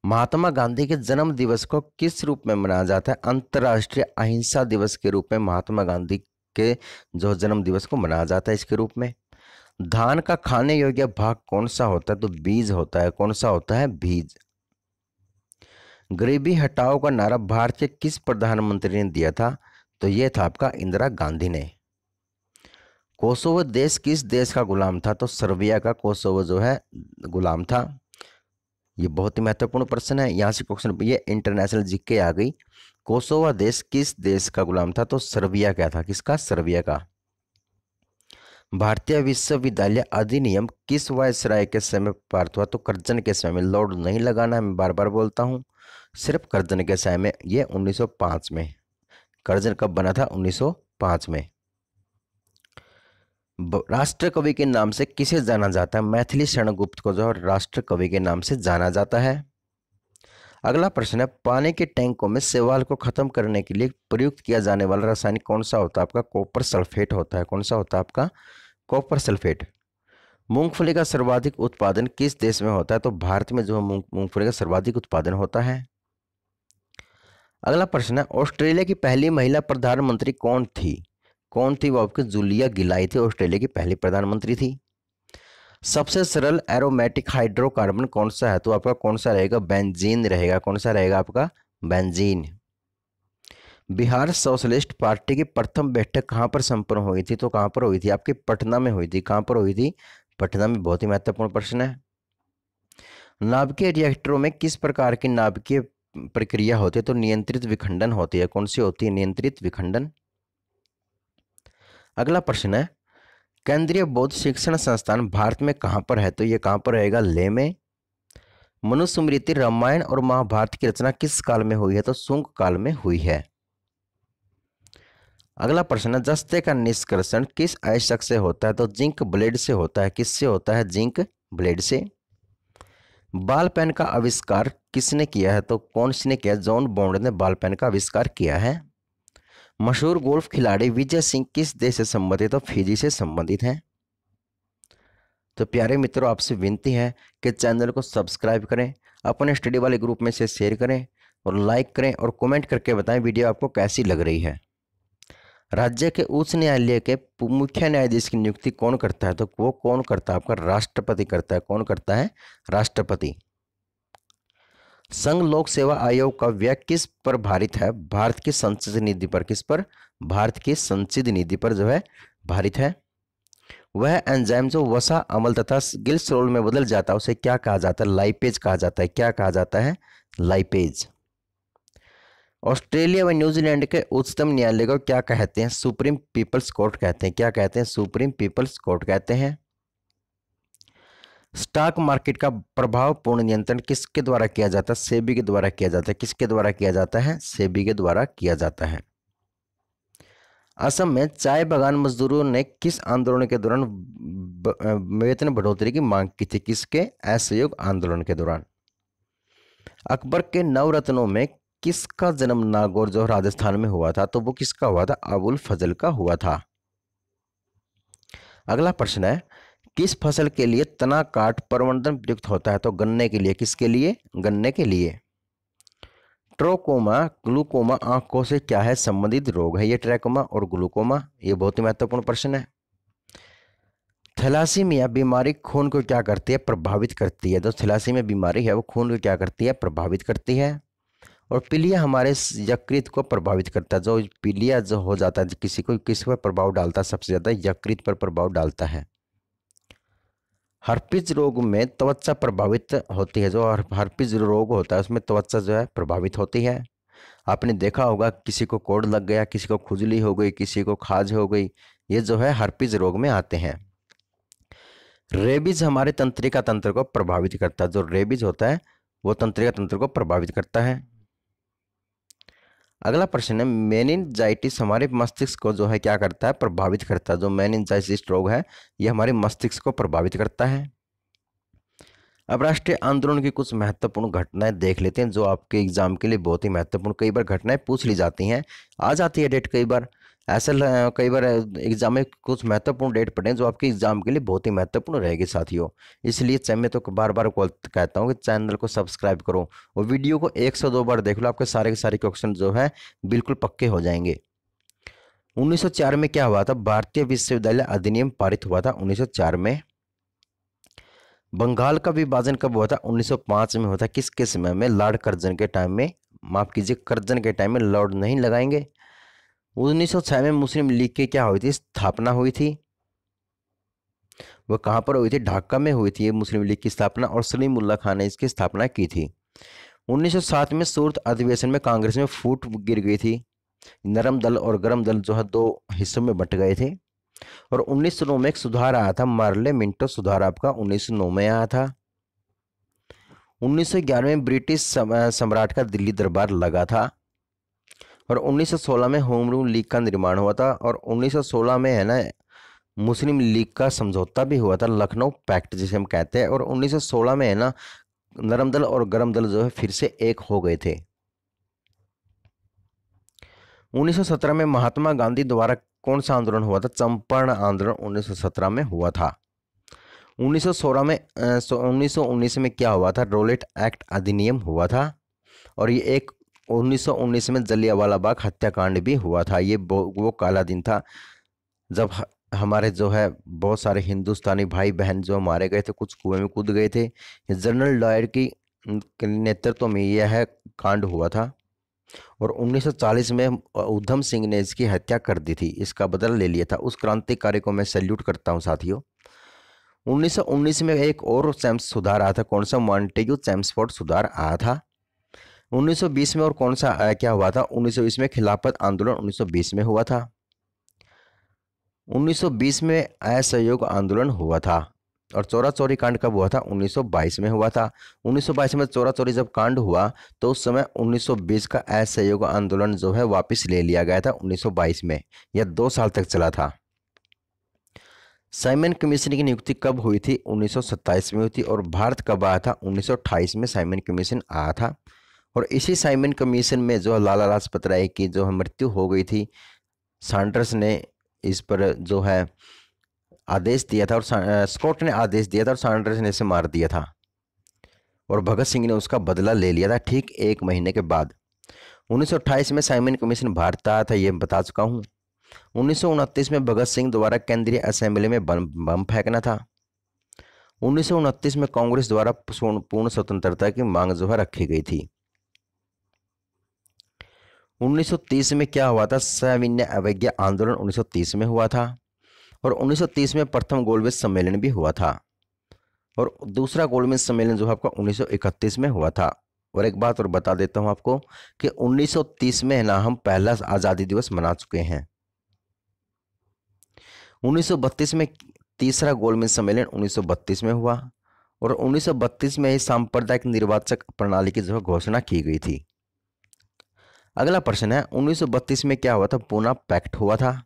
महात्मा गांधी के जन्म दिवस को किस रूप में मनाया जाता है? अंतर्राष्ट्रीय अहिंसा दिवस के रूप में महात्मा गांधी के जो जन्म दिवस को मनाया जाता है इसके रूप में। धान का खाने योग्य भाग कौन सा होता है? तो बीज होता है। कौन सा होता है? बीज। गरीबी हटाओ का नारा भारत के किस प्रधानमंत्री ने दिया था? तो यह था आपका इंदिरा गांधी ने। कोसोवो देश किस देश का गुलाम था? तो सर्बिया का कोसोवो जो है गुलाम था। ये बहुत ही महत्वपूर्ण प्रश्न है। यहाँ से क्वेश्चन ये इंटरनेशनल जीके आ गई। कोसोवो देश किस देश का गुलाम था? तो सर्बिया का था। किसका? सर्बिया का। भारतीय विश्वविद्यालय अधिनियम किस वायसराय के समय पारित हुआ? तो कर्जन के समय में। लॉर्ड नहीं लगाना, मैं बार बार बोलता हूँ। सिर्फ कर्जन के समय में, ये 1905 में। कर्जन कब बना था? 1905 में। राष्ट्र कवि के नाम से किसे जाना जाता है? मैथिली शरण गुप्त को जो राष्ट्र कवि के नाम से जाना जाता है। अगला प्रश्न है, पानी के टैंकों में शैवाल को खत्म करने के लिए प्रयुक्त किया जाने वाला रासायनिक कौन सा होता है? आपका कॉपर सल्फेट होता है। कौन सा होता है आपका? Copper sulphate. मूंगफली का सर्वाधिक उत्पादन किस देश में होता है? तो भारत में जो मूंगफली का सर्वाधिक उत्पादन होता है। अगला प्रश्न है, ऑस्ट्रेलिया की पहली महिला प्रधानमंत्री कौन थी? कौन थी? वो आपकी जूलिया गिलाई थी, ऑस्ट्रेलिया की पहली प्रधानमंत्री थी। सबसे सरल एरोमेटिक हाइड्रोकार्बन कौन सा है? तो आपका कौन सा रहेगा? बेंजीन रहेगा। कौन सा रहेगा आपका? बेंजीन। बिहार सोशलिस्ट पार्टी की प्रथम बैठक कहाँ पर संपन्न हुई थी? तो कहाँ पर हुई थी? आपकी पटना में हुई थी। कहाँ पर हुई थी? पटना में। बहुत ही महत्वपूर्ण प्रश्न है। नाभिकीय रिएक्टरों में किस प्रकार की नाभिकीय प्रक्रिया होती है? तो नियंत्रित विखंडन होती है। कौन सी होती है? नियंत्रित विखंडन। अगला प्रश्न है, केंद्रीय बौद्ध शिक्षण संस्थान भारत में कहाँ पर है? तो ये कहाँ पर रहेगा? लेह में। मनुस्मृति रामायण और महाभारत की रचना किस काल में हुई है? तो शुंग काल में हुई है। अगला प्रश्न है, जस्ते का निष्कर्षण किस अयस्क से होता है? तो जिंक ब्लेड से होता है। किससे होता है? जिंक ब्लेड से। बॉल पेन का आविष्कार किसने किया है? तो कौन सी ने किया? जॉन बॉन्ड ने बॉल पेन का आविष्कार किया है। मशहूर गोल्फ खिलाड़ी विजय सिंह किस देश से संबंधित? तो फिजी से संबंधित हैं। तो प्यारे मित्रों, आपसे विनती है कि चैनल को सब्सक्राइब करें, अपने स्टडी वाले ग्रुप में से शेयर करें और लाइक करें और कमेंट करके बताएं वीडियो आपको कैसी लग रही है। राज्य के उच्च न्यायालय के मुख्य न्यायाधीश की नियुक्ति कौन करता है? तो वो कौन करता है? आपका राष्ट्रपति करता है। कौन करता है? राष्ट्रपति। संघ लोक सेवा आयोग का व्यय किस पर भारित है? भारत की संचित निधि पर। किस पर? भारत की संचित निधि पर जो है भारित है। वह एंजाइम जो वसा अम्ल तथा ग्लिसरॉल में बदल जाता है उसे क्या कहा जाता है? लाइपेज कहा जाता है। क्या कहा जाता है? लाइपेज। ऑस्ट्रेलिया व न्यूजीलैंड के उच्चतम न्यायालय को क्या कहते हैं? सुप्रीम पीपल्स कोर्ट कहते हैं। क्या कहते हैं? सुप्रीम पीपल्स कोर्ट कहते हैं। स्टॉक मार्केट का प्रभावपूर्ण नियंत्रण किसके द्वारा किया जाता है? सेबी के द्वारा किया जाता है। किसके द्वारा किया जाता है? सेबी के द्वारा किया जाता है। असम में चाय बागान मजदूरों ने किस आंदोलन के दौरान वेतन बढ़ोतरी की मांग की थी? किसके? असहयोग आंदोलन के दौरान। अकबर के नवरत्नों में किसका जन्म नागौर जो राजस्थान में हुआ था? तो वो किसका हुआ था? अबुल फजल का हुआ था। अगला प्रश्न है, किस फसल के लिए तना काट प्रवर्धन प्रयुक्त होता है? तो गन्ने के लिए। किसके लिए? गन्ने के लिए। ट्रोकोमा ग्लूकोमा आंखों से क्या है? संबंधित रोग है। ये ट्रैकोमा और ग्लूकोमा। ये बहुत ही महत्वपूर्ण प्रश्न है। थैलासीमिया बीमारी खून को क्या करती है? प्रभावित करती है। तो थैलासीमिया बीमारी है वो खून को क्या करती है? प्रभावित करती है। और पीलिया हमारे यकृत को प्रभावित करता है। जो पीलिया जो हो जाता है किसी को, किस पर प्रभाव डालता है? सबसे ज्यादा यकृत पर प्रभाव डालता है। हर्पीज रोग में त्वचा प्रभावित होती है। जो हर्पीज रोग होता है उसमें त्वचा जो है प्रभावित होती है। आपने देखा होगा किसी को कोड़ लग गया, किसी को खुजली हो गई, किसी को खाज हो गई, ये जो है हर्पीज रोग में आते हैं। रेबीज हमारे तंत्रिका तंत्र को प्रभावित करता है। जो रेबीज होता है वो तंत्रिका तंत्र को प्रभावित करता है। अगला प्रश्न है, मेनिनजाइटिस हमारे मस्तिष्क को जो है क्या करता है? प्रभावित करता है। जो मेनिनजाइटिस रोग है ये हमारे मस्तिष्क को प्रभावित करता है। अब राष्ट्रीय आंदोलन की कुछ महत्वपूर्ण घटनाएं देख लेते हैं जो आपके एग्जाम के लिए बहुत ही महत्वपूर्ण, कई बार घटनाएं पूछ ली जाती हैं, आ जाती है डेट कई बार। ऐसा कई बार एग्जाम में कुछ महत्वपूर्ण डेट पड़े जो आपके एग्जाम के लिए बहुत ही महत्वपूर्ण रहेगी साथियों। इसलिए मैं तो बार बार कहता हूँ कि चैनल को सब्सक्राइब करो और वीडियो को 102 बार देख लो, आपके सारे के सारे क्वेश्चन जो है बिल्कुल पक्के हो जाएंगे। 1904 में क्या हुआ था? भारतीय विश्वविद्यालय अधिनियम पारित हुआ था 1904 में। बंगाल का विभाजन कब हुआ था? 1905 में हुआ था। किसके समय में? लॉर्ड कर्जन के टाइम में। माफ कीजिए, कर्जन के टाइम में, लॉर्ड नहीं लगाएंगे। 1906 में मुस्लिम लीग की क्या हुई थी? स्थापना हुई थी। वो कहां पर हुई थी? ढाका में हुई थी ये मुस्लिम लीग की स्थापना, और सलीमुल्लाह खान ने इसकी स्थापना की थी। 1907 में सूरत अधिवेशन में कांग्रेस में फूट गिर गई थी। नरम दल और गरम दल जो है दो हिस्सों में बंट गए थे। और 1909 में एक सुधार आया था, मार्ले मिंटो सुधार आपका 1909 में आया था। 1911 में ब्रिटिश सम्राट का दिल्ली दरबार लगा था। और 1916 में होम रूल लीग का निर्माण हुआ था। और 1916 में है ना मुस्लिम लीग का समझौता भी हुआ था, लखनऊ पैक्ट जिसे हम कहते हैं। और 1916 में है ना नरम दल और गरम दल जो है फिर से एक हो गए थे। 1917 में महात्मा गांधी द्वारा कौन सा आंदोलन हुआ था? चंपारण आंदोलन 1917 में हुआ था। 1916 में 1919 में क्या हुआ था? रॉलेट एक्ट अधिनियम हुआ था। और ये एक 1919 में जलियांवाला बाग हत्याकांड भी हुआ था। ये वो काला दिन था जब हमारे जो है बहुत सारे हिंदुस्तानी भाई बहन जो मारे गए थे, कुछ कुएं में कूद गए थे। जनरल डायर की नेतृत्व में यह कांड हुआ था। और 1940 में उधम सिंह ने इसकी हत्या कर दी थी, इसका बदला ले लिया था। उस क्रांतिकारी को मैं सैल्यूट करता हूं साथियों। 1919 में एक और चैम्प्स सुधार आया था, कौन सा? मॉन्टेग्यू चैम्प्सफोर्ड सुधार आया था। 1920 में और कौन सा क्या हुआ था? 1920 में खिलाफत आंदोलन 1920 में हुआ था। 1920 में असहयोग आंदोलन हुआ था। और चोरा चोरी कांड कब हुआ था? 1922 में हुआ था। 1922 में चोरा चोरी जब कांड हुआ तो उस समय 1920 का असहयोग आंदोलन जो है वापस ले लिया गया था 1922 में। यह 2 साल तक चला था। साइमन कमीशन की नियुक्ति कब हुई थी? 1927 में हुई थी। और भारत कब आया था? 1928 में साइमन कमीशन आया था। और इसी साइमन कमीशन में जो लाला लाजपत राय की जो मृत्यु हो गई थी, सैंडर्स ने इस पर जो है आदेश दिया था। और स्कॉट ने आदेश दिया था और सैंडर्स ने इसे मार दिया था। और भगत सिंह ने उसका बदला ले लिया था ठीक 1 महीने के बाद। 1928 में साइमन कमीशन भारत आया था, ये बता चुका हूँ। 1929 में भगत सिंह द्वारा केंद्रीय असेंबली में बम फेंकना था। 1929 में कांग्रेस द्वारा पूर्ण स्वतंत्रता की मांग जो है रखी गई थी। 1930 में क्या हुआ था? सविनय अवज्ञा आंदोलन 1930 में हुआ था। और 1930 में प्रथम गोलमेज सम्मेलन भी हुआ था। और दूसरा गोलमेज सम्मेलन जो है आपका 1931 में हुआ था। और एक बात और बता देता हूं आपको कि 1930 में ना हम पहला आज़ादी दिवस मना चुके हैं। 1932 में तीसरा गोलमेज सम्मेलन 1932 में हुआ। और 1932 में ही सांप्रदायिक निर्वाचक प्रणाली की जो है घोषणा की गई थी। अगला प्रश्न है 1932 में क्या हुआ था? पूना पैक्ट हुआ था।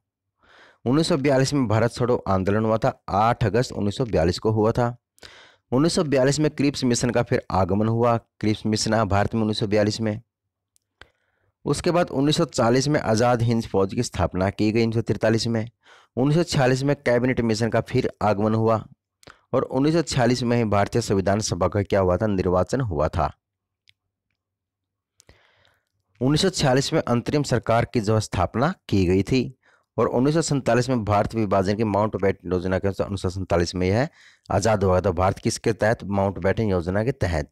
1942 में भारत छोड़ो आंदोलन हुआ था, 8 अगस्त 1942 को हुआ था। 1942 में क्रिप्स मिशन का फिर आगमन हुआ, क्रिप्स मिशन आया भारत में 1942 में। उसके बाद 1940 में आज़ाद हिंद फौज की स्थापना की गई 1943 में। 1946 में कैबिनेट मिशन का फिर आगमन हुआ। और 1946 में ही भारतीय संविधान सभा का क्या हुआ था? निर्वाचन हुआ था। 1946 में अंतरिम सरकार की जो स्थापना की गई थी। और 1947 में भारत विभाजन की माउंटबेटन योजना के अनुसार 1947 में यह आजाद हुआ था। भारत किसके तहत? माउंटबेटन योजना के तहत।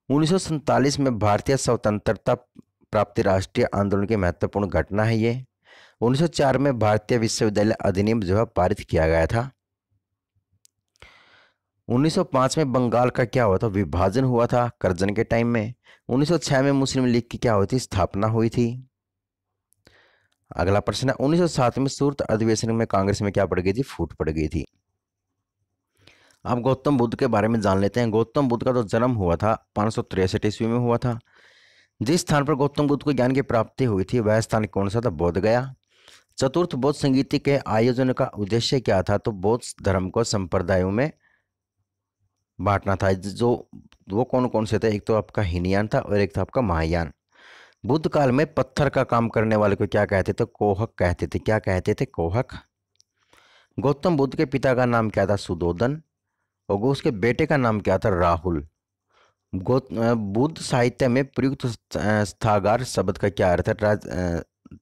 1947 में भारतीय स्वतंत्रता प्राप्ति राष्ट्रीय आंदोलन की महत्वपूर्ण घटना है ये। 1904 में भारतीय विश्वविद्यालय अधिनियम जो है पारित किया गया था। 1905 में बंगाल का क्या हुआ था? विभाजन हुआ था करजन के टाइम में। 1906 में मुस्लिम लीग की क्या हुई थी? स्थापना हुई थी। अगला प्रश्न है 1907 में सूरत अधिवेशन में कांग्रेस में क्या पड़ गई थी? फूट पड़ गई थी। अब गौतम बुद्ध के बारे में जान लेते हैं। गौतम बुद्ध का तो जन्म हुआ था 563 ईस्वी में हुआ था। जिस स्थान पर गौतम बुद्ध को ज्ञान की प्राप्ति हुई थी वह स्थान कौन सा था? बोध गया। चतुर्थ बौद्ध संगीति के आयोजन का उद्देश्य क्या था? तो बौद्ध धर्म को संप्रदायों में बांटना था। जो वो कौन कौन से थे? एक तो आपका हीनयान था और एक था आपका महायान। बुद्ध काल में पत्थर का काम करने वाले को क्या कहते थे? कोहक कहते थे। क्या कहते थे? कोहक। गौतम बुद्ध के पिता का नाम क्या था? सुदोधन। और उसके बेटे का नाम क्या था? राहुल। बुद्ध साहित्य में प्रयुक्त स्थागार शब्द का क्या अर्थ है?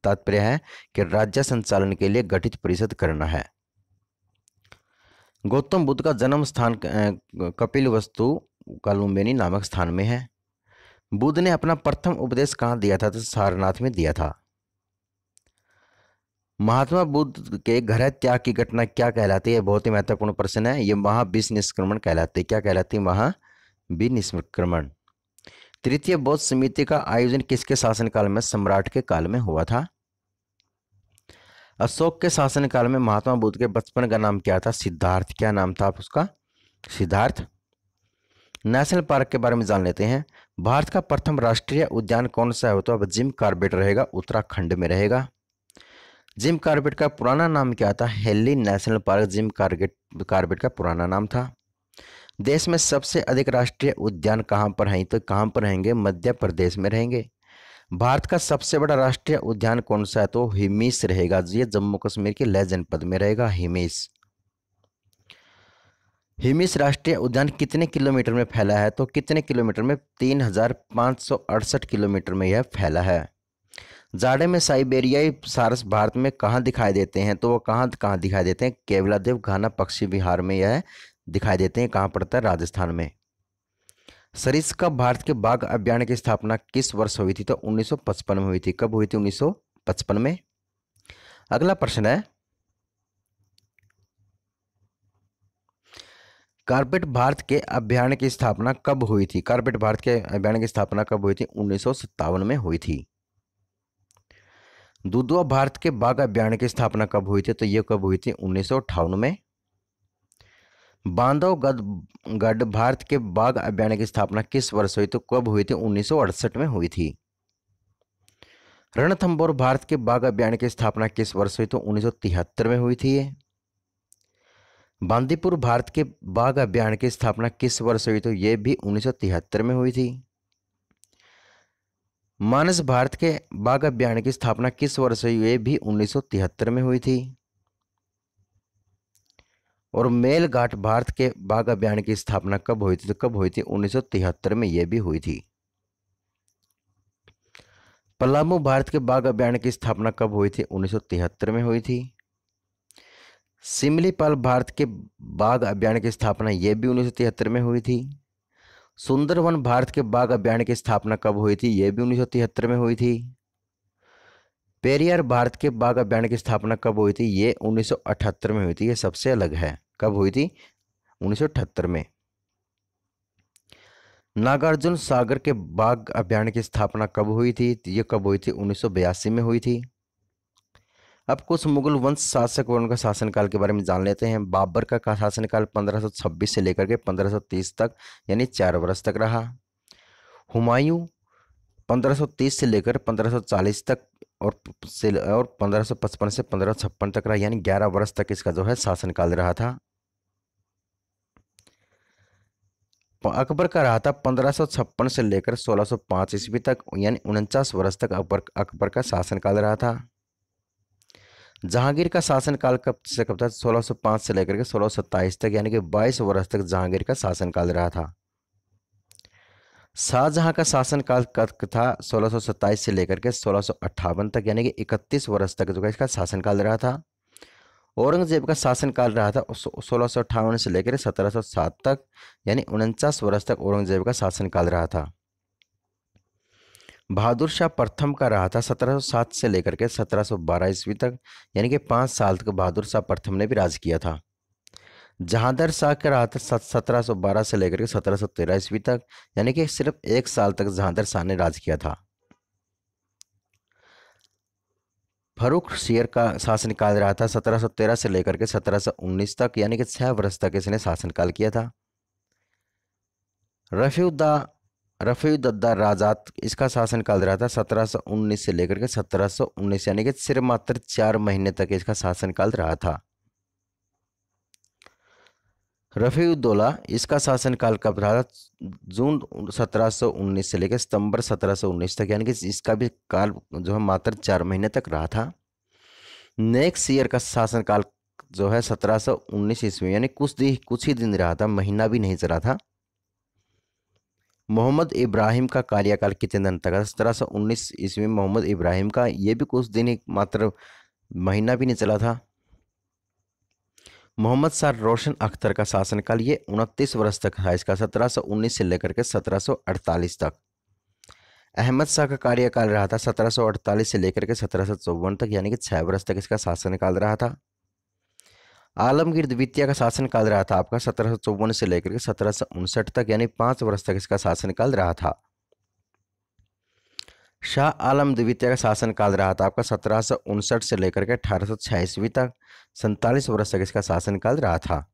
तात्पर्य है कि राज्य संचालन के लिए गठित परिषद करना है। गौतम बुद्ध का जन्म स्थान कपिलवस्तु कालुम्बिनी नामक स्थान में है। बुद्ध ने अपना प्रथम उपदेश कहाँ दिया था? तो सारनाथ में दिया था। महात्मा बुद्ध के घर त्याग की घटना क्या कहलाती है? बहुत ही महत्वपूर्ण प्रश्न है। ये महाविनिष्क्रमण कहलाती है। क्या कहलाती है? महाविनिष्क्रमण। तृतीय बौद्ध समिति का आयोजन किसके शासनकाल में? सम्राट के काल में हुआ था। अशोक के शासनकाल में महात्मा बुद्ध के बचपन का नाम क्या था? सिद्धार्थ। क्या नाम था उसका? सिद्धार्थ। नेशनल पार्क के बारे में जान लेते हैं। भारत का प्रथम राष्ट्रीय उद्यान कौन सा है? तो अब जिम कॉर्बेट रहेगा, उत्तराखंड में रहेगा। जिम कॉर्बेट का पुराना नाम क्या था? Heli national park Jim Corbett का पुराना नाम था। देश में सबसे अधिक राष्ट्रीय उद्यान कहाँ पर हैं? तो कहाँ पर रहेंगे? मध्य प्रदेश में रहेंगे। भारत का सबसे बड़ा राष्ट्रीय उद्यान कौन सा है? तो हिमीस रहेगा। ये जम्मू कश्मीर के लेह जनपद में रहेगा हिमीस। हिमीस राष्ट्रीय उद्यान कितने किलोमीटर में फैला है? तो कितने किलोमीटर में? 3568 किलोमीटर में यह फैला है। जाड़े में साइबेरियाई सारस भारत में कहाँ दिखाई देते हैं? तो वो कहाँ कहाँ दिखाई देते हैं? केवलादेव घाना पक्षी विहार में यह दिखाई देते हैं। कहाँ पड़ता है? राजस्थान में। सरिस्का भारत के बाघ अभ्यारण्य की स्थापना किस वर्ष हुई थी? तो 1955 में हुई थी। कब हुई थी? 1955 में। अगला प्रश्न है, कॉर्बेट भारत के अभ्यारण्य की स्थापना कब हुई थी? कॉर्बेट भारत के अभ्यारण्य की स्थापना कब हुई थी? 1957 में हुई थी। दुधवा भारत के बाघ अभ्यारण्य की स्थापना कब हुई थी? तो ये कब हुई थी? 1958 में। बांधवगढ़ भारत के बाघ अभ्यारण्य की स्थापना किस वर्ष हुई? तो कब हुई थी? 1968 में हुई थी। रणथंभौर भारत के बाघ अभ्यारण्य की स्थापना किस वर्ष हुई? तो 1973 में हुई थी। बांदीपुर भारत के बाघ अभ्यारण्य की स्थापना किस वर्ष हुई? तो ये भी 1973 में हुई थी। मानस भारत के बाघ अभ्यारण्य की स्थापना किस वर्ष हुई? ये भी 1973 में हुई थी। और मेलघाट भारत के बाघ अभ्यारण्य की स्थापना कब हुई थी? तो कब हुई थी? 1973 में यह भी हुई थी। पलामू भारत के बाघ अभ्यारण्य की स्थापना कब हुई थी? 1973 में हुई थी। सिमलीपाल भारत के बाघ अभ्यारण्य की स्थापना यह भी 1973 में हुई थी। सुंदरवन भारत के बाघ अभ्यारण्य की स्थापना कब हुई थी? यह भी 1973 में हुई थी। पेरियार भारत के बाघ अभ्यारण्य की स्थापना कब हुई थी? ये 1978 में हुई थी। ये सबसे अलग है। कब हुई थी? 1978 में। नागार्जुन सागर के बाघ अभ्यारण्य की स्थापना कब हुई थी? ये कब हुई थी? 1982 में हुई थी। अब कुछ मुगल वंश शासक और उनका शासनकाल के बारे में जान लेते हैं। बाबर का शासनकाल 1526 से लेकर के 1530 तक, यानी 4 वर्ष तक रहा। हुमायूं 1530 से लेकर 1540 तक और 1555 से 1556 तक रहा, यानी 11 वर्ष तक इसका जो है शासनकाल रहा था। अकबर का रहा था 1556 से लेकर 1605 ईस्वी तक, यानी 49 वर्ष तक अकबर का शासनकाल रहा था। जहांगीर का शासनकाल कब से कब था? 1605 से लेकर के 1627 तक, यानी कि 22 वर्ष तक जहांगीर का शासनकाल रहा था। शाहजहां का शासनकाल कब था? 1627 से लेकर के 1658 तक, यानी कि 31 वर्ष तक जो है इसका शासनकाल रहा था। औरंगजेब का शासनकाल रहा था 1658 से लेकर 1707 तक, यानी 49 वर्ष तक औरंगजेब का शासनकाल रहा था। बहादुर शाह प्रथम का रहा था 1707 से लेकर के 1712 ईस्वी तक, यानी कि 5 साल तक बहादुर शाह प्रथम ने भी राज किया था। जहांदर शाह का रहा था 1712 से लेकर के 1713 ईस्वी तक, यानी कि सिर्फ 1 साल तक जहांदर शाह ने राज किया था। फर्रुख शेर का शासनकाल रहा था 1713 से लेकर के 1719 तक, यानी कि 6 वर्ष तक इसने शासनकाल किया था। रफीउद्दौला राजात, इसका शासनकाल रहा था 1719 से लेकर के 1719, यानी कि सिर्फ मात्र 4 महीने तक इसका शासनकाल रहा था। रफीउद्दौला, इसका शासनकाल कब रहा था? जून 1719 से लेकर सितंबर 1719 तक, यानी कि इसका भी काल जो है मात्र 4 महीने तक रहा था। नेक्स्ट ईयर का शासनकाल जो है 1719 ईस्वी, यानी कुछ ही दिन रहा था, महीना भी नहीं चला था। मोहम्मद इब्राहिम का कार्यकाल कितने दिन तक? 1719 ईस्वी में मोहम्मद इब्राहिम का ये भी कुछ दिन ही, मात्र महीना भी नहीं चला था। मोहम्मद शाह रोशन अख्तर का शासनकाल ये 29 वर्ष तक था इसका, 1719 से लेकर के 1748 तक। अहमद शाह का कार्यकाल रहा था 1748 से लेकर के 1754 तक, यानी कि 6 वर्ष तक इसका शासनकाल रहा था। आलमगीर द्वितीय का शासनकाल रहा था आपका 1754 से लेकर के 1759 तक, यानी 5 वर्ष तक इसका शासनकाल रहा था। शाह आलम द्वितीय का शासनकाल रहा था आपका 1759 से लेकर के 1806 ईस्वी तक, 47 वर्ष तक इसका शासनकाल रहा था।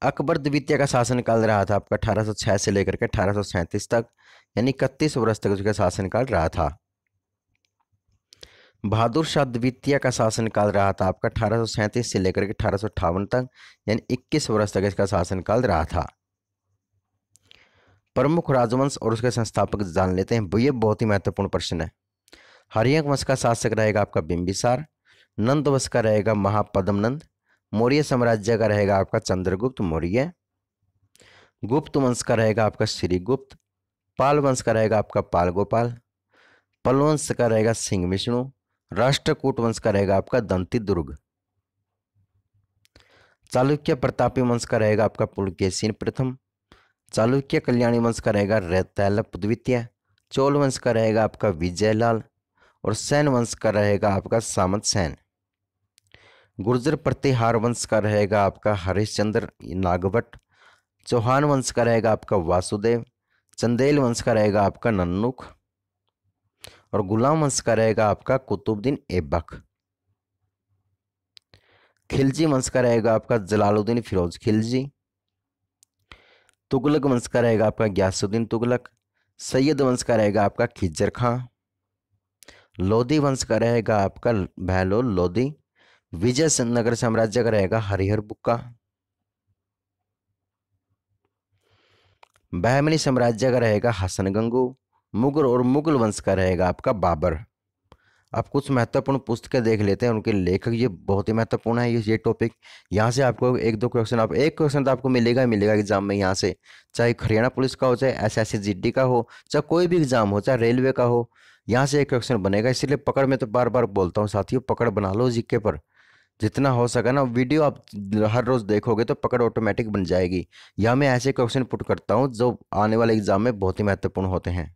अकबर द्वितीय का शासनकाल रहा था आपका 1806 से लेकर के 1837 तक, यानी 31 वर्ष तक उसका शासनकाल रहा था। बहादुर शाह द्वितीय का शासनकाल रहा था आपका 1837 से लेकर के 1858 तक, यानी 21 वर्ष तक इसका शासनकाल रहा था। प्रमुख राजवंश और उसके संस्थापक जान लेते हैं, ये बहुत ही महत्वपूर्ण प्रश्न है। हरियंक वंश का शासक रहेगा आपका बिंबिसार, नंद वंश का रहेगा महापद्मनंद, मौर्य साम्राज्य का रहेगा आपका चंद्रगुप्त मौर्य, गुप्त वंश का रहेगा आपका श्रीगुप्त, पाल वंश का रहेगा आपका पाल गोपाल, पल वंश का रहेगा सिंह विष्णु, राष्ट्रकूट वंश का रहेगा आपका दंती दुर्ग, चालुक्य प्रतापी वंश का रहेगा आपका पुलकेशिन प्रथम, चालुक्य कल्याणी वंश का रहेगा रैतालप द्वितीय, चोल वंश का रहेगा आपका विजयलाल, और सैन वंश का रहेगा आपका सामंत सैन। गुर्जर प्रतिहार वंश का रहेगा आपका हरिश्चंद्र नागभट्ट, चौहान वंश का रहेगा आपका वासुदेव, चंदेल वंश का रहेगा आपका नन्नुक, और गुलाम वंश का रहेगा आपका कुतुबुद्दीन ऐबक। खिलजी वंश का रहेगा आपका जलालुद्दीन फिरोज खिलजी, तुगलक वंश का रहेगा आपका गयासुद्दीन तुगलक, सैयद वंश का रहेगा आपका खिज्जर खां, लोधी वंश का रहेगा आपका बहलोल लोधी, विजय नगर साम्राज्य का रहेगा हरिहर बुक्का, बहमनी साम्राज्य का रहेगा हसन गंगू, मुगल और मुगल वंश का रहेगा आपका बाबर। आप कुछ महत्वपूर्ण पुस्तकें देख लेते हैं, उनके लेखक, ये बहुत ही महत्वपूर्ण है ये टॉपिक। यहाँ से आपको एक दो क्वेश्चन, आप एक क्वेश्चन तो आपको मिलेगा ही मिलेगा एग्जाम में यहाँ से, चाहे हरियाणा पुलिस का हो, चाहे एसएससी जीडी का हो, चाहे कोई भी एग्जाम हो, चाहे रेलवे का हो, यहाँ से एक क्वेश्चन बनेगा। इसलिए पकड़ में तो बार बार बोलता हूँ साथियों, पकड़ बना लो जीके पर, जितना हो सका ना। वीडियो आप हर रोज देखोगे तो पकड़ ऑटोमेटिक बन जाएगी। या मैं ऐसे क्वेश्चन पुट करता हूँ जो आने वाले एग्जाम में बहुत ही महत्वपूर्ण होते हैं।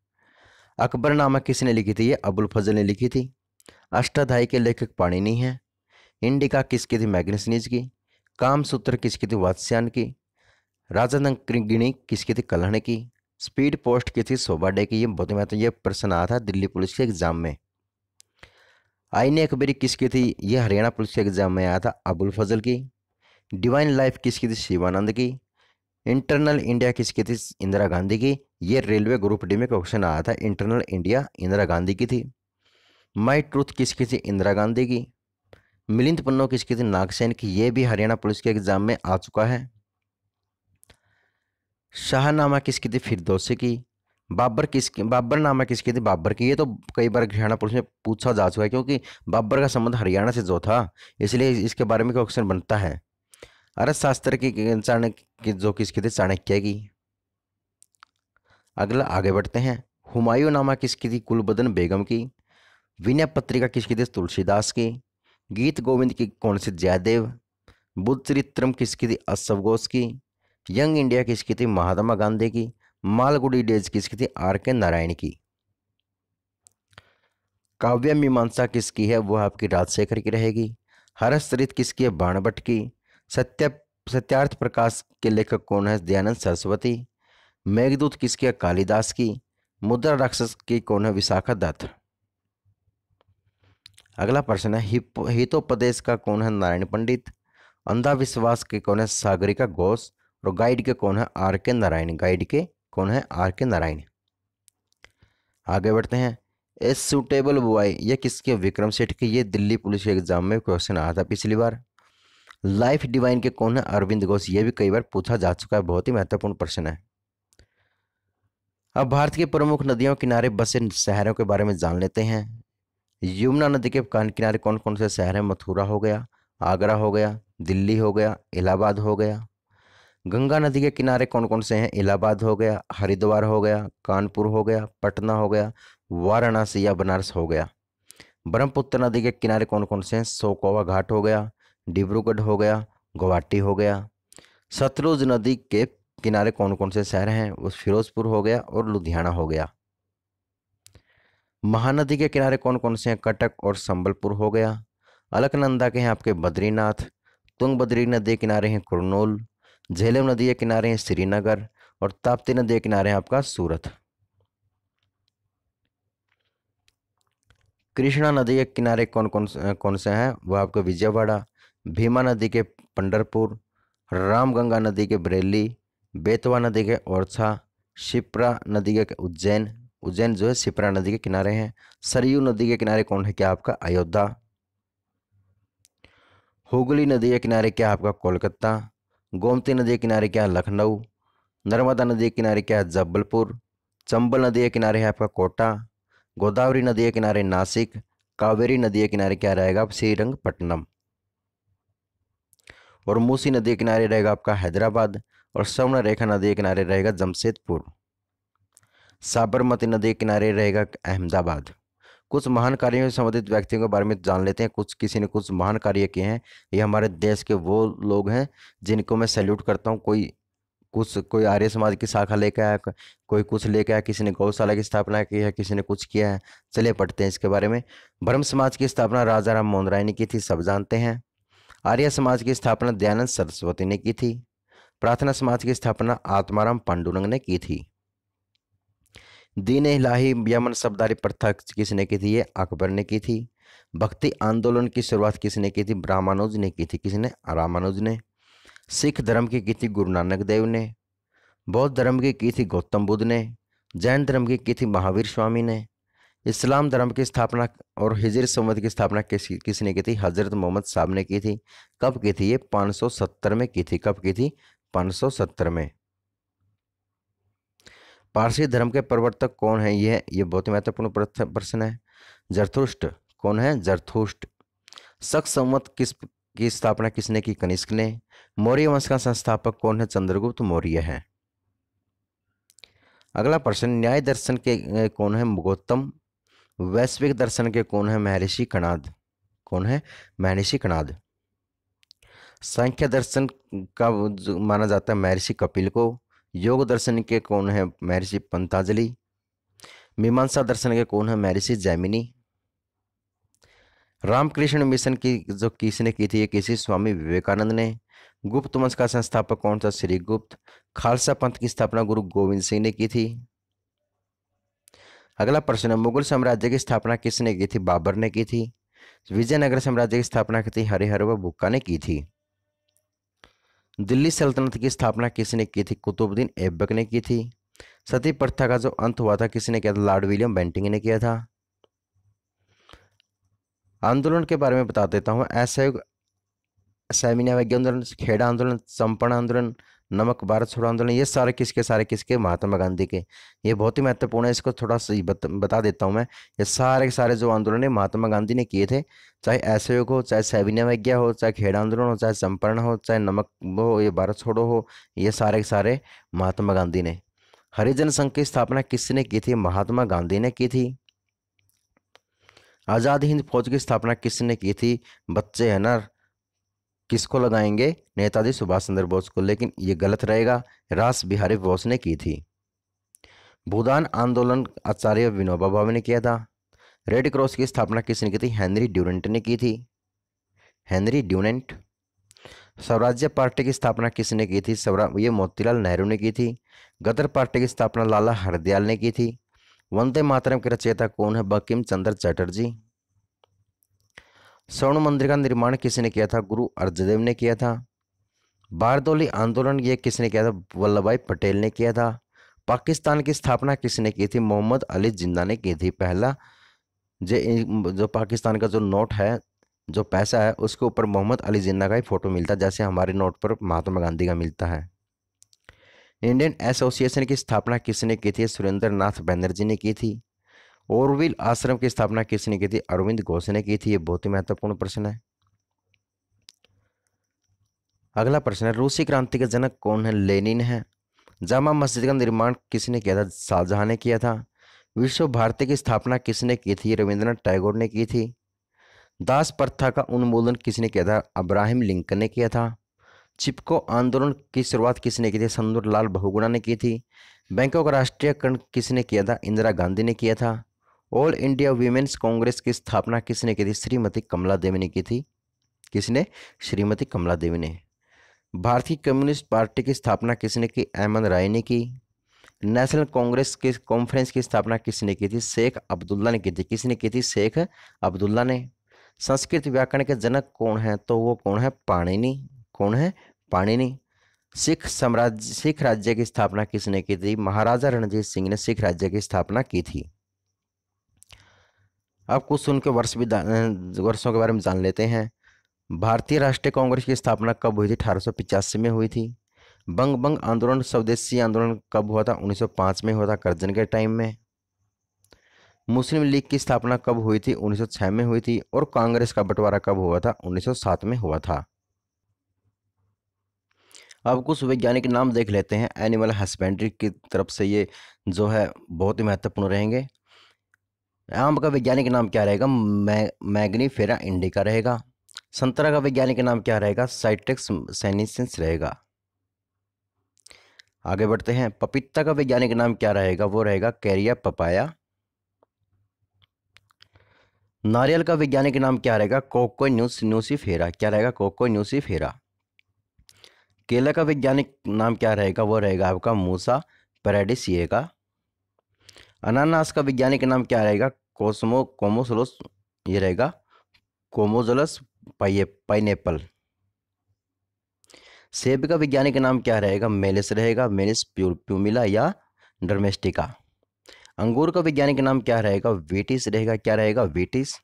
अकबरनामा किसने लिखी थी? ये अबुल फजल ने लिखी थी। अष्टाध्यायी के लेखक पाणिनि हैं। इंडिका किसकी थी? मैग्नेसनीज की। कामसूत्र किसकी थी? वात्स्यायन की। राजतंत्रिणी किसकी थी? कल्हण की। स्पीड पोस्ट की थी? शोभा डे की। ये बहुत ही महत्वपूर्ण, ये प्रश्न आया था दिल्ली पुलिस के एग्जाम में। आईने अकबरी किसकी थी? ये हरियाणा पुलिस के एग्जाम में आया था, अबुल फजल की। डिवाइन लाइफ किसकी थी? शिवानंद की। इंटरनल इंडिया किसकी थी? इंदिरा गांधी की। ये रेलवे ग्रुप डी में क्वेश्चन आया था, इंटरनल इंडिया इंदिरा गांधी की थी। माई ट्रूथ किसकी थी? इंदिरा गांधी की। मिलिंद पन्नो किसकी थी? नागसेन की। ये भी हरियाणा पुलिस के एग्जाम में आ चुका है। शाहनामा किसकी थी? फिरदौसी की। बाबरनामा किसकी थी? बाबर की। ये तो कई बार हरियाणा पुलिस में पूछा जा चुका है, क्योंकि बाबर का संबंध हरियाणा से जो था, इसलिए इसके बारे में क्वेश्चन बनता है। अर्थशास्त्र की चाणक्य की जो किसकी थी? चाणक्य की। अगला आगे बढ़ते हैं। हुमायूं नामा किसकी थी? कुलबदन बेगम की। विनय पत्रिका किसकी थी? तुलसीदास की। गीत गोविंद की कौन सी? जयदेव। बुद्ध चरित्रम किसकी थी? अश्व घोष की। यंग इंडिया किसकी थी? महात्मा गांधी की। मालगुडी डेज किसकी थी? आर के नारायण की। काव्य मीमांसा किसकी है? वो आपकी राजशेखर की रहेगी। हर्षचरित किसकी है? बाणभट्ट की। सत्य सत्यार्थ प्रकाश के लेखक कौन है? दयानंद सरस्वती। मेघदूत किसकी है? कालिदास की। मुद्रा राक्षस की कौन है? विशाखा दत्त। अगला प्रश्न है, हितोपदेश का कौन है? नारायण पंडित। अंधाविश्वास के कौन है? सागरिका घोष। और गाइड के कौन है? आर के नारायण। गाइड के कौन है? आर के नारायण। आगे बढ़ते हैं। ए सुटेबल बॉय, ये किसके? विक्रम सेठ के। ये दिल्ली पुलिस के एग्जाम में क्वेश्चन आया था पिछली बार। लाइफ डिवाइन के कौन है? अरविंद घोष। ये भी कई बार पूछा जा चुका है, बहुत ही महत्वपूर्ण प्रश्न है। अब भारत की प्रमुख नदियों किनारे बसे शहरों के बारे में जान लेते हैं। यमुना नदी के किनारे कौन कौन से शहर हैं? मथुरा हो गया, आगरा हो गया, दिल्ली हो गया, इलाहाबाद हो गया। गंगा नदी के किनारे कौन कौन से हैं? इलाहाबाद हो गया, हरिद्वार हो गया, कानपुर हो गया, पटना हो गया, वाराणसी या बनारस हो गया। ब्रह्मपुत्र नदी के किनारे कौन कौन से हैं? सोकोवा घाट हो गया, डिब्रूगढ़ हो गया, गुवाहाटी हो गया। सतलुज नदी के किनारे कौन कौन से शहर हैं? वो फिरोजपुर हो गया और लुधियाना हो गया। महानदी के किनारे कौन कौन से हैं? कटक और संबलपुर हो गया। अलकनंदा के हैं आपके बद्रीनाथ। तुंगभद्री नदी के किनारे हैं कुरनूल। झेलम नदी के किनारे हैं श्रीनगर। और ताप्ती नदी के किनारे हैं आपका सूरत। कृष्णा नदी के किनारे कौन कौन से हैं? वो आपको विजयवाड़ा। भीमा नदी के पंढरपुर। रामगंगा नदी के बरेली, बेतवा नदी के ओरछा, शिप्रा नदी के उज्जैन, उज्जैन जो है शिप्रा नदी के किनारे है। सरयू नदी के किनारे कौन है, क्या आपका अयोध्या। हुगली नदी के किनारे क्या आपका कोलकाता। गोमती नदी के किनारे क्या लखनऊ। नर्मदा नदी के किनारे क्या है जबलपुर। चंबल नदी के किनारे है आपका कोटा। गोदावरी नदी के किनारे नासिक। कावेरी नदी के किनारे क्या रहेगा श्रीरंगपट्टनम। और मूसी नदी के किनारे रहेगा आपका हैदराबाद। और स्वर्ण रेखा नदी के किनारे रहेगा जमशेदपुर। साबरमती नदी के किनारे रहेगा अहमदाबाद। कुछ महान कार्यों से संबंधित व्यक्तियों के बारे में जान लेते हैं। किसी ने कुछ महान कार्य किए हैं। ये हमारे देश के वो लोग हैं जिनको मैं सैल्यूट करता हूँ। कोई आर्य समाज की शाखा लेकर आया, कोई कुछ लेकर आया, किसी ने गौशाला की स्थापना की है, किसी ने कुछ किया है। चलिए पढ़ते हैं इसके बारे में। ब्रह्म समाज की स्थापना राजा राम मोहन राय ने की थी, सब जानते हैं। आर्य समाज की स्थापना दयानंद सरस्वती ने की थी। प्रार्थना समाज की स्थापना आत्माराम पांडुरंग ने की थी। दीन इलाही यमन शब्दारी प्रथा किसने की थी, ये अकबर ने की थी। भक्ति आंदोलन की शुरुआत किसने की थी, रामानुज ने की थी। किसने, रामानुज ने। सिख धर्म की थी गुरु नानक देव ने। बौद्ध धर्म की थी गौतम बुद्ध ने। जैन धर्म की थी महावीर स्वामी ने। इस्लाम धर्म की स्थापना और हिजरी संवत की स्थापना किसने की थी, हजरत मोहम्मद साहब ने की थी। कब की थी, ये 570 में की थी। कब की थी, 570 में। पारसी धर्म के प्रवर्तक कौन है, ये बहुत ही महत्वपूर्ण प्रश्न है। जरथुष्ट। कौन है, जरथुष्ट। शक संवत की स्थापना किसने की, कनिष्क ने। मौर्य वंश का संस्थापक कौन है, चंद्रगुप्त मौर्य है। अगला प्रश्न, न्याय दर्शन के कौन है, गौतम। वैश्विक दर्शन के कौन है, महर्षि कणाद। कौन है, महर्षि कणाद। सांख्य दर्शन का माना जाता है महर्षि कपिल को। योग दर्शन के कौन है, महर्षि पंतजलि। मीमांसा दर्शन के कौन है, महर्षि जैमिनी। रामकृष्ण मिशन की जो किसने की थी, ये किसी स्वामी विवेकानंद ने। गुप्त वंश का संस्थापक कौन था, श्री गुप्त। खालसा पंथ की स्थापना गुरु गोविंद सिंह ने की थी। अगला प्रश्न है, मुगल साम्राज्य की स्थापना किसने की थी, बाबर ने की थी। विजयनगर साम्राज्य की स्थापना की थी, हरिहर व भुक्का ने की थी। दिल्ली सल्तनत की स्थापना किसने की थी, कुतुबुद्दीन ऐबक ने की थी। सती प्रथा का जो अंत हुआ था किसने किया था, लॉर्ड विलियम बेंटिंग ने किया था। आंदोलन के बारे में बता देता हूँ। असहयोग, सविनय अवज्ञा आंदोलन, खेड़ा आंदोलन, चंपारण आंदोलन, नमक भारत छोड़ो आंदोलन, ये सारे किसके, महात्मा गांधी के। ये बहुत ही महत्वपूर्ण है, इसको थोड़ा सा बता देता हूँ मैं। ये सारे के सारे जो आंदोलन है महात्मा गांधी ने किए थे। चाहे असहयोग हो, चाहे सविनय अवज्ञा हो, चाहे खेड़ा आंदोलन हो, चाहे चंपारण हो, चाहे नमक हो, ये भारत छोड़ो हो, ये सारे के सारे महात्मा गांधी ने। हरिजन संघ की स्थापना किसने की थी, महात्मा गांधी ने की थी। आजाद हिंद फौज की स्थापना किसने की थी, बच्चे है ना, किसको लगाएंगे, नेताजी सुभाष चंद्र बोस को, लेकिन ये गलत रहेगा, रास बिहारी बोस ने की थी। भूदान आंदोलन आचार्य विनोबा भावे ने किया था। रेड क्रॉस की स्थापना किसने की थी, हेनरी ड्यूरेंट ने की थी। Henry Durand. स्वराज्य पार्टी की स्थापना किसने की थी, ये मोतीलाल नेहरू ने की थी। गदर पार्टी की स्थापना लाला हरदयाल ने की थी। वंदे मातरम के रचयिता कौन है, बंकिम चंद्र चटर्जी। स्वर्ण मंदिर का निर्माण किसने किया था, गुरु अर्जदेव ने किया था। बारदोली आंदोलन ये किसने किया था, वल्लभ भाई पटेल ने किया था। पाकिस्तान की स्थापना किसने की थी, मोहम्मद अली जिन्ना ने की थी। पहला जो पाकिस्तान का जो नोट है, जो पैसा है, उसके ऊपर मोहम्मद अली जिन्ना का ही फोटो मिलता है, जैसे हमारे नोट पर महात्मा गांधी का मिलता है। इंडियन एसोसिएशन की स्थापना किसने की थी, सुरेंद्र नाथ बैनर्जी ने की थी। ओरविल आश्रम की स्थापना किसने की थी, अरविंद घोष ने की थी। ये बहुत ही महत्वपूर्ण प्रश्न है। अगला प्रश्न है, रूसी क्रांति के जनक कौन है, लेनिन है। जामा मस्जिद का निर्माण किसने किया था, शाहजहां ने किया था। विश्व भारती की स्थापना किसने की थी, रविंद्रनाथ टैगोर ने की थी। दास प्रथा का उन्मूलन किसने किया था, अब्राहम लिंकन ने किया था। चिपको आंदोलन की शुरुआत किसने की थी, सुंदरलाल बहुगुणा ने की थी। बैंकों का राष्ट्रीयकरण किसने किया था, इंदिरा गांधी ने किया था। ऑल इंडिया वीमेंस कांग्रेस की स्थापना किसने की थी, श्रीमती कमला देवी ने की थी। किसने, श्रीमती कमला देवी ने। भारतीय कम्युनिस्ट पार्टी की स्थापना किसने की, अहमद राय ने की। नेशनल कांग्रेस की कॉन्फ्रेंस की स्थापना किसने की थी, शेख अब्दुल्ला ने की थी। किसने की थी, शेख अब्दुल्ला ने। संस्कृत व्याकरण के जनक कौन है, तो वो कौन है, पाणिनि। कौन है, पाणिनि। सिख राज्य की स्थापना किसने की थी? महाराजा रणजीत सिंह ने सिख राज्य की स्थापना की थी। अब कुछ उनके वर्षों के बारे में जान लेते हैं। भारतीय राष्ट्रीय कांग्रेस की स्थापना कब हुई थी? 1885 में हुई थी। बंग आंदोलन, स्वदेशी आंदोलन कब हुआ था? 1905 में हुआ था, करजन के टाइम में। मुस्लिम लीग की स्थापना कब हुई थी? 1906 में हुई थी। और कांग्रेस का बंटवारा कब हुआ था? 1907 में हुआ था। अब कुछ वैज्ञानिक नाम देख लेते हैं एनिमल हस्बेंड्री की तरफ से, ये जो है बहुत ही महत्वपूर्ण रहेंगे। आम का वैज्ञानिक नाम क्या रहेगा? मैग्नीफेरा इंडिका रहेगा। संतरा का वैज्ञानिक नाम क्या रहेगा? साइट्रस सेनेंसिस रहेगा। आगे बढ़ते हैं। पपीता का वैज्ञानिक नाम क्या रहेगा? वो रहेगा कैरिया पपाया। नारियल का वैज्ञानिक नाम क्या रहेगा? कोकोन्यूस न्यूसीफेरा। क्या रहेगा? कोकोन्यूसीफेरा। केला का वैज्ञानिक नाम क्या रहेगा? वो रहेगा आपका मूसा पैराडिसिएका। अनानास का वैज्ञानिक नाम क्या रहेगा? कोमोसोलस, ये रहेगा कोमोजोलस पाइनएप्पल। सेब का वैज्ञानिक नाम क्या रहेगा? मेलिस रहेगा, मेलिस प्यूमिला या डोमेस्टिका। अंगूर का वैज्ञानिक नाम क्या रहेगा? वीटिस रहेगा। क्या रहेगा? वीटिस।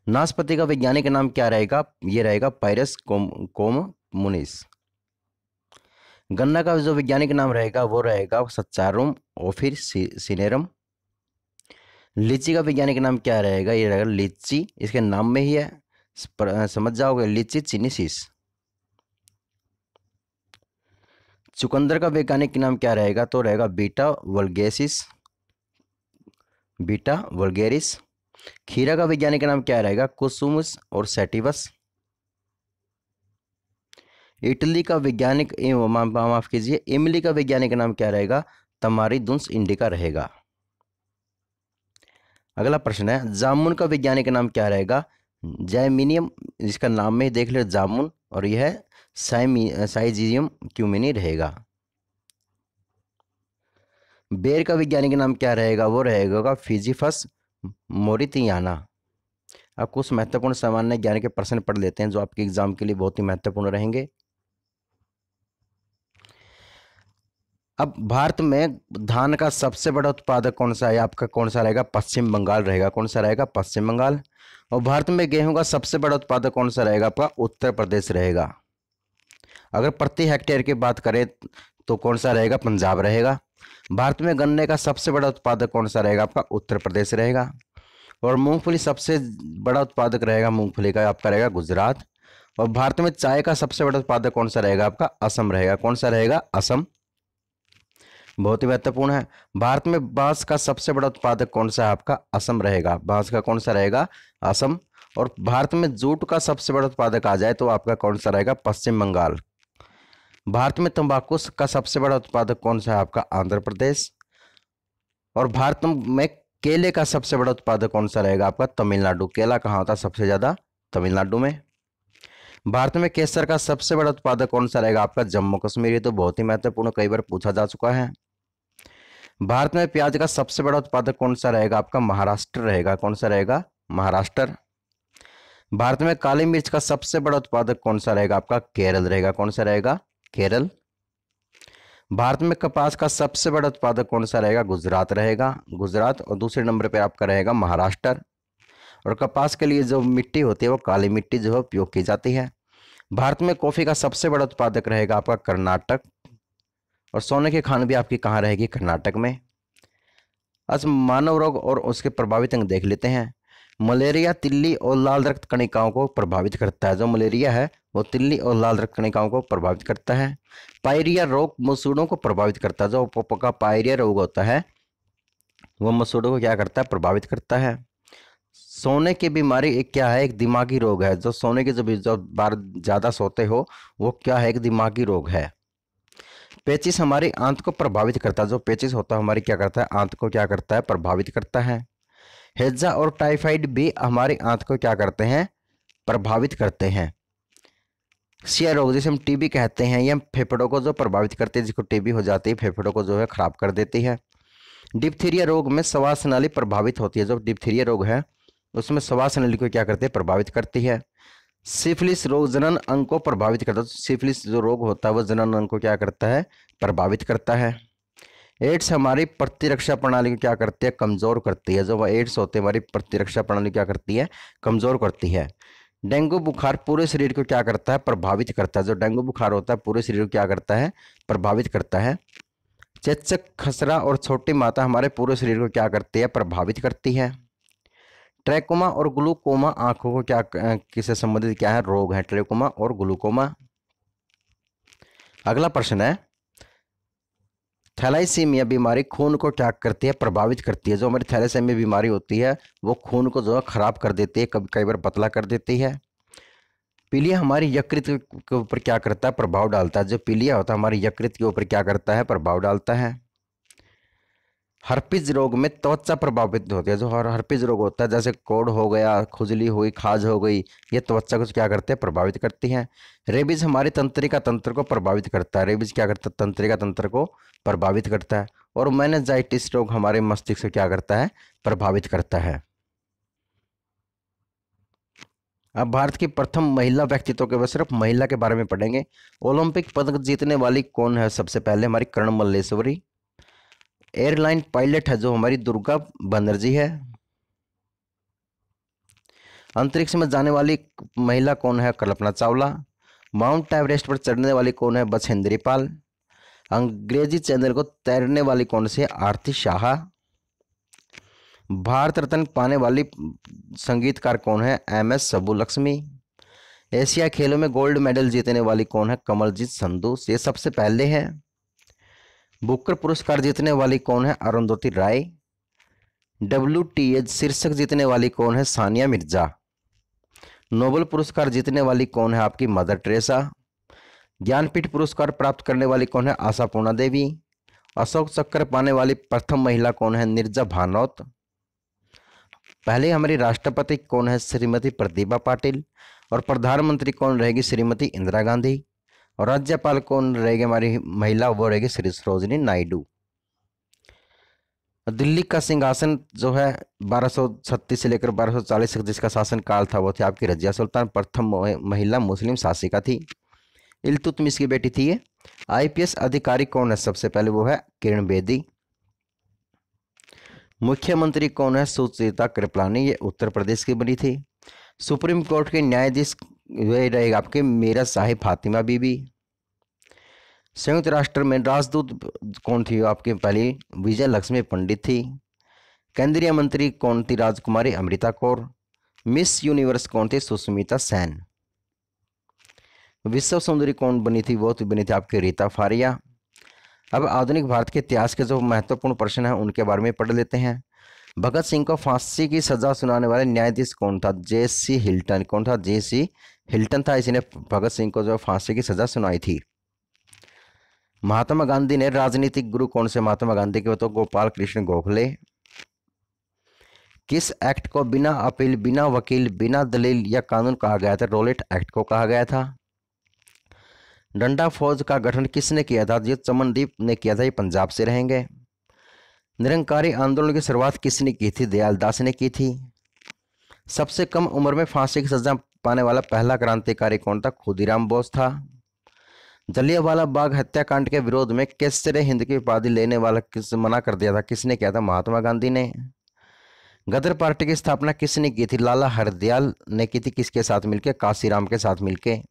नाशपाती का वैज्ञानिक नाम क्या रहेगा? ये रहेगा पायरस कोममुनिस। गन्ना का जो वैज्ञानिक नाम रहेगा वो रहेगा सच्चारुम ओफिर सिनेरम। लीची का वैज्ञानिक नाम क्या रहेगा? ये रहेगा लीची, इसके नाम में ही है, समझ जाओगे, लीची चिनेसिस। चुकंदर का वैज्ञानिक नाम क्या रहेगा? तो रहेगा बीटा वल्गेरिस। खीरा का वैज्ञानिक नाम क्या रहेगा? कुसुमस और सेटिवस। इटली का वैज्ञानिक, माफ कीजिए, इमली का वैज्ञानिक नाम क्या रहेगा? तमारिदुन्स इंडिका रहेगा। अगला प्रश्न है, जामुन का वैज्ञानिक नाम क्या रहेगा? जैमिनियम, जिसका नाम में ही देख ले जामुन, और यह है साइजियम क्यूमिनी रहेगा। बेर का वैज्ञानिक नाम क्या रहेगा? वो रहेगा फिजिफस मोरितियाना। अब कुछ महत्वपूर्ण सामान्य ज्ञान के प्रश्न पढ़ लेते हैं जो आपके एग्जाम के लिए बहुत ही महत्वपूर्ण रहेंगे। अब भारत में धान का सबसे बड़ा उत्पादक कौन सा है? आपका कौन सा रहेगा? पश्चिम बंगाल रहेगा। कौन सा रहेगा? पश्चिम बंगाल। और भारत में गेहूं का सबसे बड़ा उत्पादक कौन सा रहेगा? आपका उत्तर प्रदेश रहेगा। अगर प्रति हेक्टेयर की बात करें तो कौन सा रहेगा? पंजाब रहेगा। भारत में गन्ने का सबसे बड़ा उत्पादक कौन सा रहेगा? आपका उत्तर प्रदेश रहेगा। और मूंगफली सबसे बड़ा उत्पादक रहेगा, मूंगफली का आपका रहेगा गुजरात। और भारत में चाय का सबसे बड़ा उत्पादक कौन सा रहेगा? आपका असम रहेगा। कौन सा रहेगा? असम। बहुत ही महत्वपूर्ण है। भारत में बांस का सबसे बड़ा उत्पादक कौन सा है? आपका असम रहेगा। बांस का कौन सा रहेगा? असम। और भारत में जूट का सबसे बड़ा उत्पादक आ जाए तो आपका कौन सा रहेगा? पश्चिम बंगाल। भारत में तंबाकू का सबसे बड़ा उत्पादक कौन सा है? आपका आंध्र प्रदेश। और भारत में केले का सबसे बड़ा उत्पादक कौन सा रहेगा? आपका तमिलनाडु। केला कहाँ होता है सबसे ज्यादा? तमिलनाडु में। भारत में केसर का सबसे बड़ा उत्पादक कौन सा रहेगा? आपका जम्मू कश्मीर। ये तो बहुत ही महत्वपूर्ण, कई बार पूछा जा चुका है। भारत में प्याज का सबसे बड़ा उत्पादक कौन सा रहेगा? आपका महाराष्ट्र रहेगा। कौन सा रहेगा? महाराष्ट्र। भारत में काली मिर्च का सबसे बड़ा उत्पादक कौन सा रहेगा? आपका केरल रहेगा। कौन सा रहेगा? केरल। भारत में कपास का सबसे बड़ा उत्पादक कौन सा रहेगा? गुजरात रहेगा। गुजरात। और दूसरे नंबर पर आपका रहेगा महाराष्ट्र। और कपास के लिए जो मिट्टी होती है वो काली मिट्टी जो है उपयोग की जाती है। भारत में कॉफी का सबसे बड़ा उत्पादक रहेगा आपका कर्नाटक। और सोने की खान भी आपकी कहाँ रहेगी? कर्नाटक में। आज मानव रोग और उसके प्रभावित अंग देख लेते हैं। मलेरिया तिल्ली और लाल रक्त कणिकाओं को प्रभावित करता है। जो मलेरिया है वो तिल्ली और लाल रक्त कणिकाओं को प्रभावित करता है। पायरिया रोग मसूड़ों को प्रभावित करता है। जो का पायरिया रोग होता है वो मसूड़ों को क्या करता है? प्रभावित करता है। सोने की बीमारी एक क्या है? एक दिमागी रोग है। जो सोने की जो बार ज्यादा सोते हो वो क्या है? एक दिमागी रोग है। पेचिस हमारी आंत को प्रभावित करता है। जो पेचिस होता है हमारी क्या करता है? आंत को क्या करता है? प्रभावित करता है। हैजा और टाइफाइड भी हमारी आंत को क्या करते हैं? प्रभावित करते हैं। क्षय रोग जिसे हम टीबी कहते हैं, ये फेफड़ों को जो प्रभावित करते हैं, जिसको टीबी हो जाती है फेफड़ों को जो है खराब कर देती है। डिप्थीरिया रोग में श्वास नाली प्रभावित होती है। जो डिप्थीरिया रोग है उसमें श्वास नली को क्या करते हैं? प्रभावित करती है। सिफिलिस रोग जनन अंग को प्रभावित करता है। तो सिफिलिस जो रोग होता है वो जनन अंग को क्या करता है, प्रभावित करता है। एड्स हमारी प्रतिरक्षा प्रणाली को क्या करती है, कमजोर करती है। जो वह एड्स होते हैं हमारी प्रतिरक्षा प्रणाली क्या करती है, कमजोर करती है। डेंगू बुखार पूरे शरीर को क्या करता है, प्रभावित करता है। जो डेंगू बुखार होता है पूरे शरीर को क्या करता है, प्रभावित करता है। चेचक, खसरा और छोटी माता हमारे पूरे शरीर को क्या करती है, प्रभावित करती है। ट्रैकोमा और ग्लूकोमा आंखों को क्या किससे संबंधित क्या है, रोग है, ट्रैकोमा और ग्लूकोमा। अगला प्रश्न है, थैलासीमिया बीमारी खून को क्या करती है, प्रभावित करती है। जो हमारी थैलासीमिया बीमारी होती है वो खून को जो है खराब कर देती है, कभी कई बार पतला कर देती है। पीलिया हमारी यकृत के ऊपर क्या करता है, प्रभाव डालता है। जो पीलिया होता है हमारी यकृत के ऊपर क्या करता है, प्रभाव डालता है। हर्पिज रोग में त्वचा प्रभावित होती है। जो हर्पिज रोग होता है जैसे कोढ़ हो गया, खुजली हुई, खाज हो गई, ये त्वचा को क्या करते हैं, प्रभावित करती हैं। रेबीज हमारी तंत्रिका तंत्र को प्रभावित करता है। रेबीज क्या करता है, तंत्रिका तंत्र को प्रभावित करता है। और मेनिंजाइटिस रोग हमारे मस्तिष्क को क्या करता है, प्रभावित करता है। अब भारत की प्रथम महिला व्यक्तित्व के, सिर्फ महिला के बारे में पढ़ेंगे। ओलंपिक पदक जीतने वाली कौन है, सबसे पहले हमारी कर्ण मल्लेश्वरी। एयरलाइन पायलट है जो हमारी दुर्गा बनर्जी है। अंतरिक्ष में जाने वाली महिला कौन है, कल्पना चावला। माउंट एवरेस्ट पर चढ़ने वाली कौन है, बछेंद्री पाल। अंग्रेजी चैनल को तैरने वाली कौन सी है, आरती शाह। भारत रत्न पाने वाली संगीतकार कौन है, MS सुब्बुलक्ष्मी। एशिया खेलों में गोल्ड मेडल जीतने वाली कौन है, कमलजीत संधू, ये सबसे पहले है। बुकर पुरस्कार जीतने वाली कौन है, अरुंधति राय। WTA शीर्षक जीतने वाली कौन है, सानिया मिर्जा। नोबेल पुरस्कार जीतने वाली कौन है, आपकी मदर टेरेसा। ज्ञानपीठ पुरस्कार प्राप्त करने वाली कौन है, आशापूर्णा देवी। अशोक चक्र पाने वाली प्रथम महिला कौन है, नीरजा भानोत। पहले हमारी राष्ट्रपति कौन है, श्रीमती प्रतिभा पाटिल। और प्रधानमंत्री कौन रहेगी, श्रीमती इंदिरा गांधी। और राज्यपाल कौन रहेगी हमारी महिला, वो रहेगी श्री सरोजिनी नायडू। दिल्ली का सिंहासन जो है 1236 से लेकर 1240 तक जिसका शासन काल था वो थी आपकी रजिया सुल्तान, प्रथम महिला मुस्लिम शासिका थी। इल्तुतमिश की बेटी थी ये। IPS अधिकारी कौन है, सबसे पहले वो है किरण बेदी। मुख्यमंत्री कौन है, सुचेता कृपलानी, ये उत्तर प्रदेश की बनी थी। सुप्रीम कोर्ट के न्यायाधीश वे रहेगा आपके मीरा साहिब फातिमा बीबी। संयुक्त राष्ट्र में राजदूत कौन थी, आपकी पहली विजय लक्ष्मी पंडित थी। केंद्रीय मंत्री कौन थी, राजकुमारी अमृता कौर। मिस यूनिवर्स कौन थी, सुष्मिता सेन। विश्व सुंदरी कौन बनी थी, वो तो बनी थी आपकी रीता फारिया। अब आधुनिक भारत के इतिहास के जो महत्वपूर्ण प्रश्न हैं उनके बारे में पढ़ लेते हैं। भगत सिंह को फांसी की सजा सुनाने वाले न्यायाधीश कौन था, JC हिल्टन। कौन था, JC हिल्टन था, इसने भगत सिंह को जो फांसी की सजा सुनाई थी। महात्मा गांधी ने राजनीतिक गुरु कौन से, महात्मा गांधी के तो गोपाल कृष्ण गोखले। किस एक्ट को बिना अपील, बिना वकील, बिना दलील या कानून कहा गया था, रोलेट एक्ट को कहा गया था। डंडा फौज का गठन किसने किया था, ये चमनदीप ने किया था, ये पंजाब से रहेंगे। निरंकारी आंदोलन की शुरुआत किसने की थी, दयालदास ने की थी। सबसे कम उम्र में फांसी की सजा पाने वाला पहला क्रांतिकारी कौन था, खुदीराम बोस था। जलियांवाला बाग हत्याकांड के विरोध में केसरे हिंद की उपाधि लेने वाला किस मना कर दिया था, किसने किया था, महात्मा गांधी ने। गदर पार्टी की स्थापना किसने की थी, लाला हरदयाल ने की थी, किसके साथ मिलकर, काशीराम के साथ मिलकर।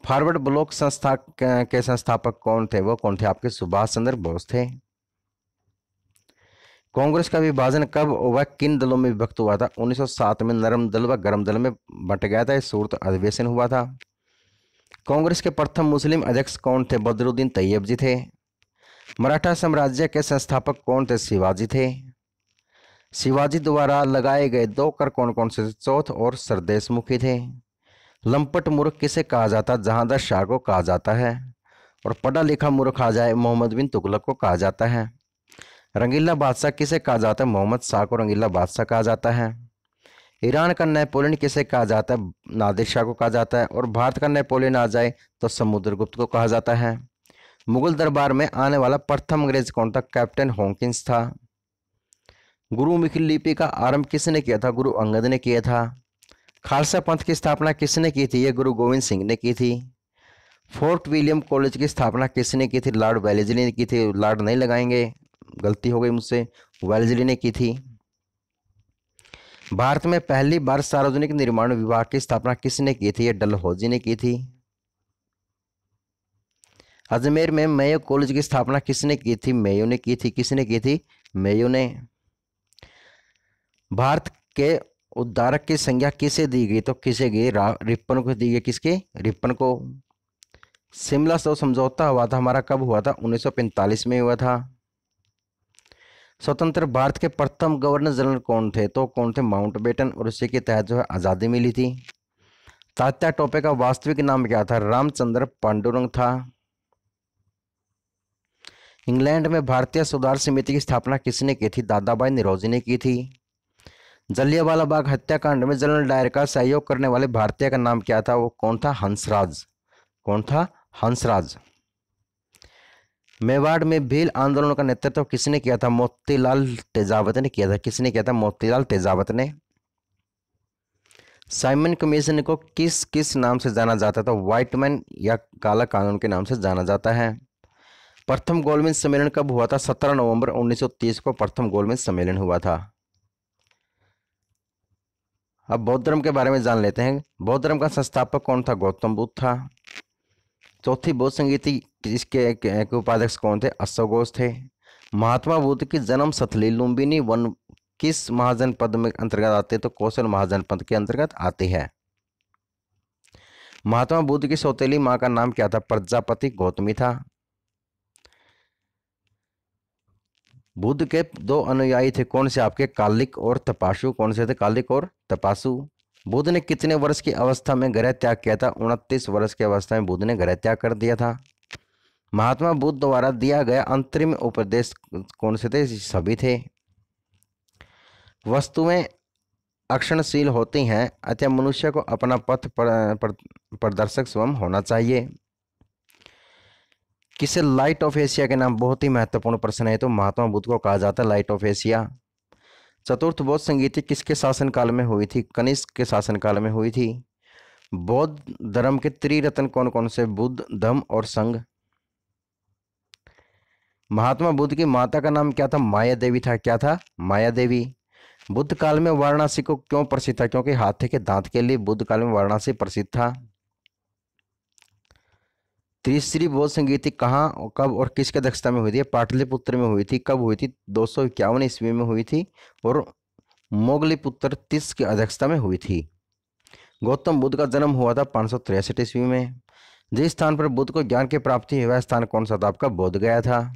फॉरवर्ड ब्लॉक संस्था के संस्थापक कौन थे, वो कौन थे, आपके सुभाष चंद्र बोस थे। कांग्रेस का विभाजन कब व किन दलों में विभक्त हुआ था, 1907 में नरम दल व गरम दल में बंट गया था, सूरत अधिवेशन हुआ था। कांग्रेस के प्रथम मुस्लिम अध्यक्ष कौन थे, बदरुद्दीन तैयब जी थे। मराठा साम्राज्य के संस्थापक कौन थे, शिवाजी थे। शिवाजी द्वारा लगाए गए 2 कर कौन कौन से, चौथ और सरदेशमुखी थे। लंपट मूर्ख किसे कहा जाता, जहांदार शाह को कहा जाता है। और पढ़ा लिखा मूर्ख आ जाए, मोहम्मद बिन तुगलक को कहा जाता है। रंगीला बादशाह किसे कहा जाता है, मोहम्मद शाह को रंगीला बादशाह कहा जाता है। ईरान का नेपोलियन किसे कहा जाता है, नादिर शाह को कहा जाता है। और भारत का नेपोलियन आ जाए तो समुद्रगुप्त को कहा जाता है। मुगल दरबार में आने वाला प्रथम अंग्रेज कौन था, कैप्टन हॉकिंस था। गुरुमुखी लिपि का आरंभ किसने किया था, गुरु अंगद ने किया था। खालसा पंथ की स्थापना किसने की थी? ये गुरु गोविंद सिंह ने की थी। फोर्ट विलियम कॉलेज की स्थापना किसने की थी? लॉर्ड वेलेस्ली ने की थी। लॉर्ड नहीं लगाएंगे, गलती हो गई मुझसे, वेलेस्ली ने की थी। भारत में पहली बार सार्वजनिक निर्माण विभाग की स्थापना किसने की थी? ये डलहौजी ने की थी। अजमेर में मेयो कॉलेज की स्थापना किसने की थी? मेयो ने की थी। किसने की थी? मेयो ने। भारत के उद्धारक की संज्ञा किसे दी गई? तो किसे गई? रिपन को दी गई। किसके? रिपन को। शिमला समझौता हुआ था हमारा, कब हुआ था? 1945 में हुआ था। स्वतंत्र भारत के प्रथम गवर्नर जनरल कौन थे? तो कौन थे? माउंटबेटन, और उसी के तहत जो है आज़ादी मिली थी। तात्या टोपे का वास्तविक नाम क्या था? रामचंद्र पांडुरंग था। इंग्लैंड में भारतीय सुधार समिति की स्थापना किसने की थी? दादा भाई नौरोजी ने की थी। जलियांवाला बाग हत्याकांड में जनरल डायर का सहयोग करने वाले भारतीय का नाम क्या था? वो कौन था? हंसराज। कौन था? हंसराज। मेवाड़ में भील आंदोलन का नेतृत्व किसने किया था? मोतीलाल तेजावत ने किया था। किसने किया था? मोतीलाल तेजावत ने। साइमन कमीशन को किस किस नाम से जाना जाता था? व्हाइटमैन या काला कानून के नाम से जाना जाता है। प्रथम गोलमेज सम्मेलन कब हुआ था? 17 नवंबर 1930 को प्रथम गोलमेज सम्मेलन हुआ था। अब बौद्ध धर्म के बारे में जान लेते हैं। बौद्ध धर्म का संस्थापक कौन था? गौतम बुद्ध था। चौथी बौद्ध संगीति इसके उपाध्यक्ष कौन थे? अशोक घोष थे। महात्मा बुद्ध की जन्म स्थली लुम्बिनी वन किस महाजनपद में अंतर्गत आते? तो कौशल महाजनपद के अंतर्गत आते हैं। महात्मा बुद्ध की सौतेली मां का नाम क्या था? प्रजापति गौतमी था। बुद्ध के दो अनुयायी थे, कौन से आपके? कालिक और तपासु। कौन से थे? कालिक और तपासु। बुद्ध ने कितने वर्ष की अवस्था में गृह त्याग किया था? 29 वर्ष की अवस्था में बुद्ध ने गृह त्याग कर दिया था। महात्मा बुद्ध द्वारा दिया गया अंतरिम उपदेश कौन से थे? सभी थे। वस्तुएं अक्षणशील होती हैं, अतः मनुष्य को अपना पथ प्रदर्शक स्वयं होना चाहिए। किसे लाइट ऑफ एशिया के नाम? बहुत ही महत्वपूर्ण प्रश्न है। तो महात्मा बुद्ध को कहा जाता है लाइट ऑफ एशिया। चतुर्थ बौद्ध संगीति किसके शासनकाल में हुई थी? कनिष्क के शासनकाल में हुई थी। बौद्ध धर्म के त्रिरत्न कौन कौन से? बुद्ध, धम्म और संघ। महात्मा बुद्ध की माता का नाम क्या था? माया देवी था। क्या था? माया देवी। बुद्ध काल में वाराणसी को क्यों प्रसिद्ध था? क्योंकि हाथी के दांत के लिए बुद्ध काल में वाराणसी प्रसिद्ध था। तीसरी बौद्ध संगीति कहाँ, कब और किसके अध्यक्षता में हुई थी? पाटलिपुत्र में हुई थी। कब हुई थी? 251 ईस्वी में हुई थी, और मोगलीपुत्र तीस की अध्यक्षता में हुई थी। गौतम बुद्ध का जन्म हुआ था 563 ईस्वी में। जिस स्थान पर बुद्ध को ज्ञान की प्राप्ति हुई वह स्थान कौन सा था? आपका बोध गया था।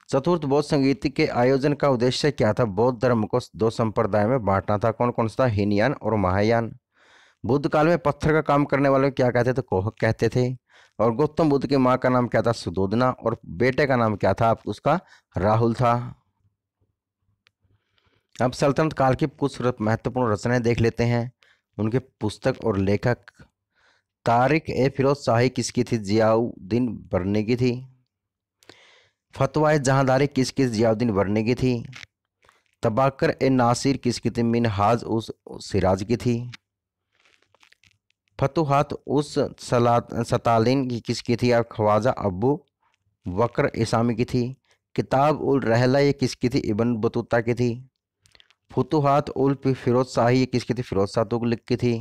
चतुर्थ बौद्ध संगीति के आयोजन का उद्देश्य क्या था? बौद्ध धर्म को दो संप्रदाय में बांटना था। कौन कौन सा? हीनयान और महायान। बुद्ध काल में पत्थर का काम करने वाले को क्या कहते थे? कोहक कहते थे। और गौतम बुद्ध की मां का नाम क्या था? सुदोधना। और बेटे का नाम क्या था? आप उसका राहुल था। अब सल्तनत काल की कुछ महत्वपूर्ण रचनाएं देख लेते हैं, उनके पुस्तक और लेखक। तारिक ए फिरोज शाही किसकी थी? जियाउद्दीन बरनी की थी। फतवाए जहांदारी किसकी? जियाउद्दीन बरनी की थी। तबाकर ए नासिर किसकी थी? मिनहाज उस सिराज की थी। फतुहात उस सतालिन की किसकी थी? और ख्वाजा अबू बकर इसामी की थी। किताब उल रहला ये किसकी थी? इब्न बतूता की थी। फुतुहात उल फिरोज शाही ये किसकी थी? फिरोज शाह तुगलक की थी।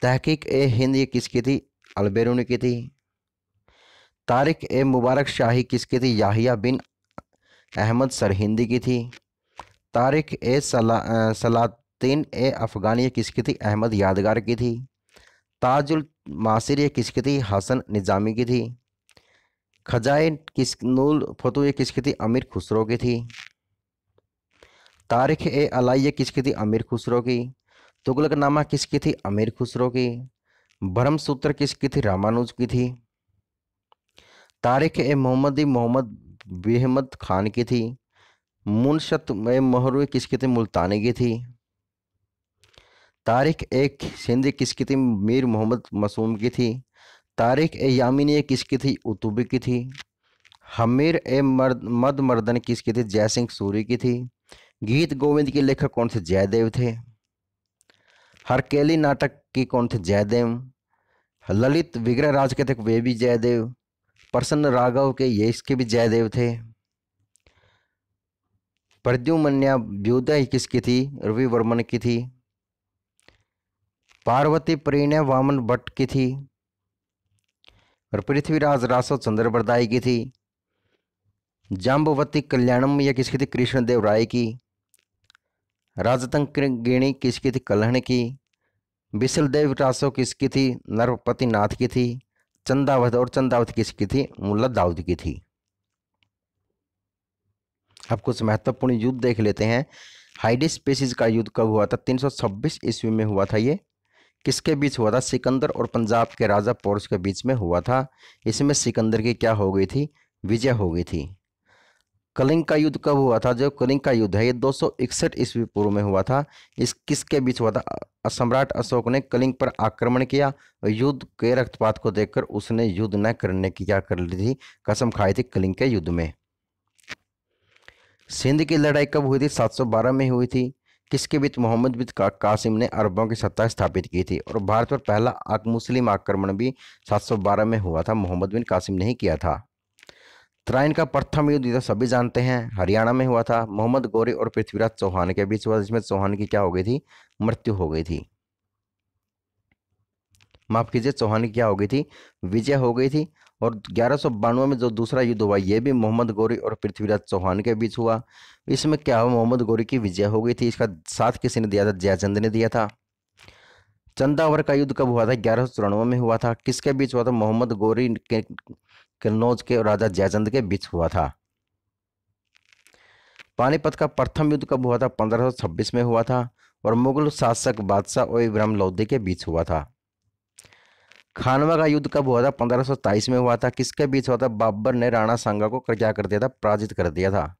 तहकीक ए हिंद ये किसकी थी? अलबेरूनी की थी। तारिक ए मुबारक शाही किसकी थी? याहिया बिन अहमद सरहिंदी की थी। तारिक ए सलातीन ए अफगानी ये किसकी थी? अहमद यादगार की थी। ताजुल मासिर ये किसकी थी? हसन निजामी की थी। खजाए किस नूल फतू ये किसकी थी? अमीर खुसरो की थी। तारिख ए अलाई ये किसकी थी? अमीर खुसरो की। तुगलकनामा किसकी थी? अमीर खुसरो की। ब्रह्मसूत्र किसकी थी? रामानुज की थी। तारिख ए मोहम्मदी मोहम्मद बेहमद खान की थी। मुनशत ए मोहर किसकी थी? मुल्तानी की थी। तारिख एक सिंधी किसकी थी? मीर मोहम्मद मासूम की थी। तारिख ए यामिनी किसकी थी? उतुबी की थी। हमीर ए मद मर्दन किसकी थी? जयसिंह सूरी की थी। गीत गोविंद के लेखक कौन थे? जयदेव थे। हरकेली नाटक की कौन थे? जयदेव। ललित विग्रह राज के थे, वे भी जयदेव। प्रसन्न राघव के, ये इसके भी जयदेव थे। प्रद्युम्न व्युदय किसकी थी? रवि वर्मन की थी। पार्वती परिणय वामन भट्ट की थी। और पृथ्वीराज रासो चंद्र बरदाई की थी। जाम्बवती कल्याणम यह किसकी थी? कृष्णदेव राय की। राजतंत्रिणी किसकी थी? कल्हण की। बिसलदेव रासो किसकी थी? नरपति नाथ की थी। चंदावत, और चंदावत किसकी थी? मुल्ला दाऊद की थी। अब कुछ महत्वपूर्ण युद्ध देख लेते हैं। हाइडेस्पेसिस का युद्ध कब हुआ था? 326 ईस्वी में हुआ था। ये किसके बीच हुआ था? सिकंदर और पंजाब के राजा पोर्स के बीच में हुआ था। इसमें सिकंदर की क्या हो गई थी? विजय हो गई थी। कलिंग का युद्ध कब हुआ था? जो कलिंग का युद्ध है ये 261 ईस्वी पूर्व में हुआ था। इस किसके बीच हुआ था? सम्राट अशोक ने कलिंग पर आक्रमण किया और युद्ध के रक्तपात को देखकर उसने युद्ध न करने की क्या कर ली थी? कसम खाई थी कलिंग के युद्ध में। सिंध की लड़ाई कब हुई थी? 712 में हुई थी। किसके बीच? मोहम्मद बिन कासिम ने अरबों की सत्ता स्थापित की थी। और भारत पर पहला मुस्लिम आक्रमण भी 712 में हुआ था, मोहम्मद बिन कासिम ने ही किया था। त्राइन का प्रथम युद्ध तो सभी जानते हैं, हरियाणा में हुआ था। मोहम्मद गौरी और पृथ्वीराज चौहान के बीच हुआ, जिसमें चौहान की क्या हो गई थी? मृत्यु हो गई थी। माफ कीजिए, चौहान की क्या हो गई थी? विजय हो गई थी। और 1192 में जो दूसरा युद्ध हुआ ये भी मोहम्मद गौरी और पृथ्वीराज चौहान के बीच हुआ। इसमें क्या हुआ? मोहम्मद गौरी की विजय हो गई थी। इसका साथ किसी ने दिया था? जयचंद ने दिया था। चंदावर का युद्ध कब हुआ था? 1194 में हुआ था। किसके बीच हुआ था? मोहम्मद गौरी के कन्नौज के और राजा जयचंद के बीच हुआ था। पानीपत का प्रथम युद्ध कब हुआ था? 1526 में हुआ था। और मुगल शासक बादशाह और इब्राहिम लोदी के बीच हुआ था। खानवा का युद्ध कब हुआ था? 1527 में हुआ था। किसके बीच हुआ था? बाबर ने राणा सांगा को क्या कर दिया था? पराजित कर दिया था।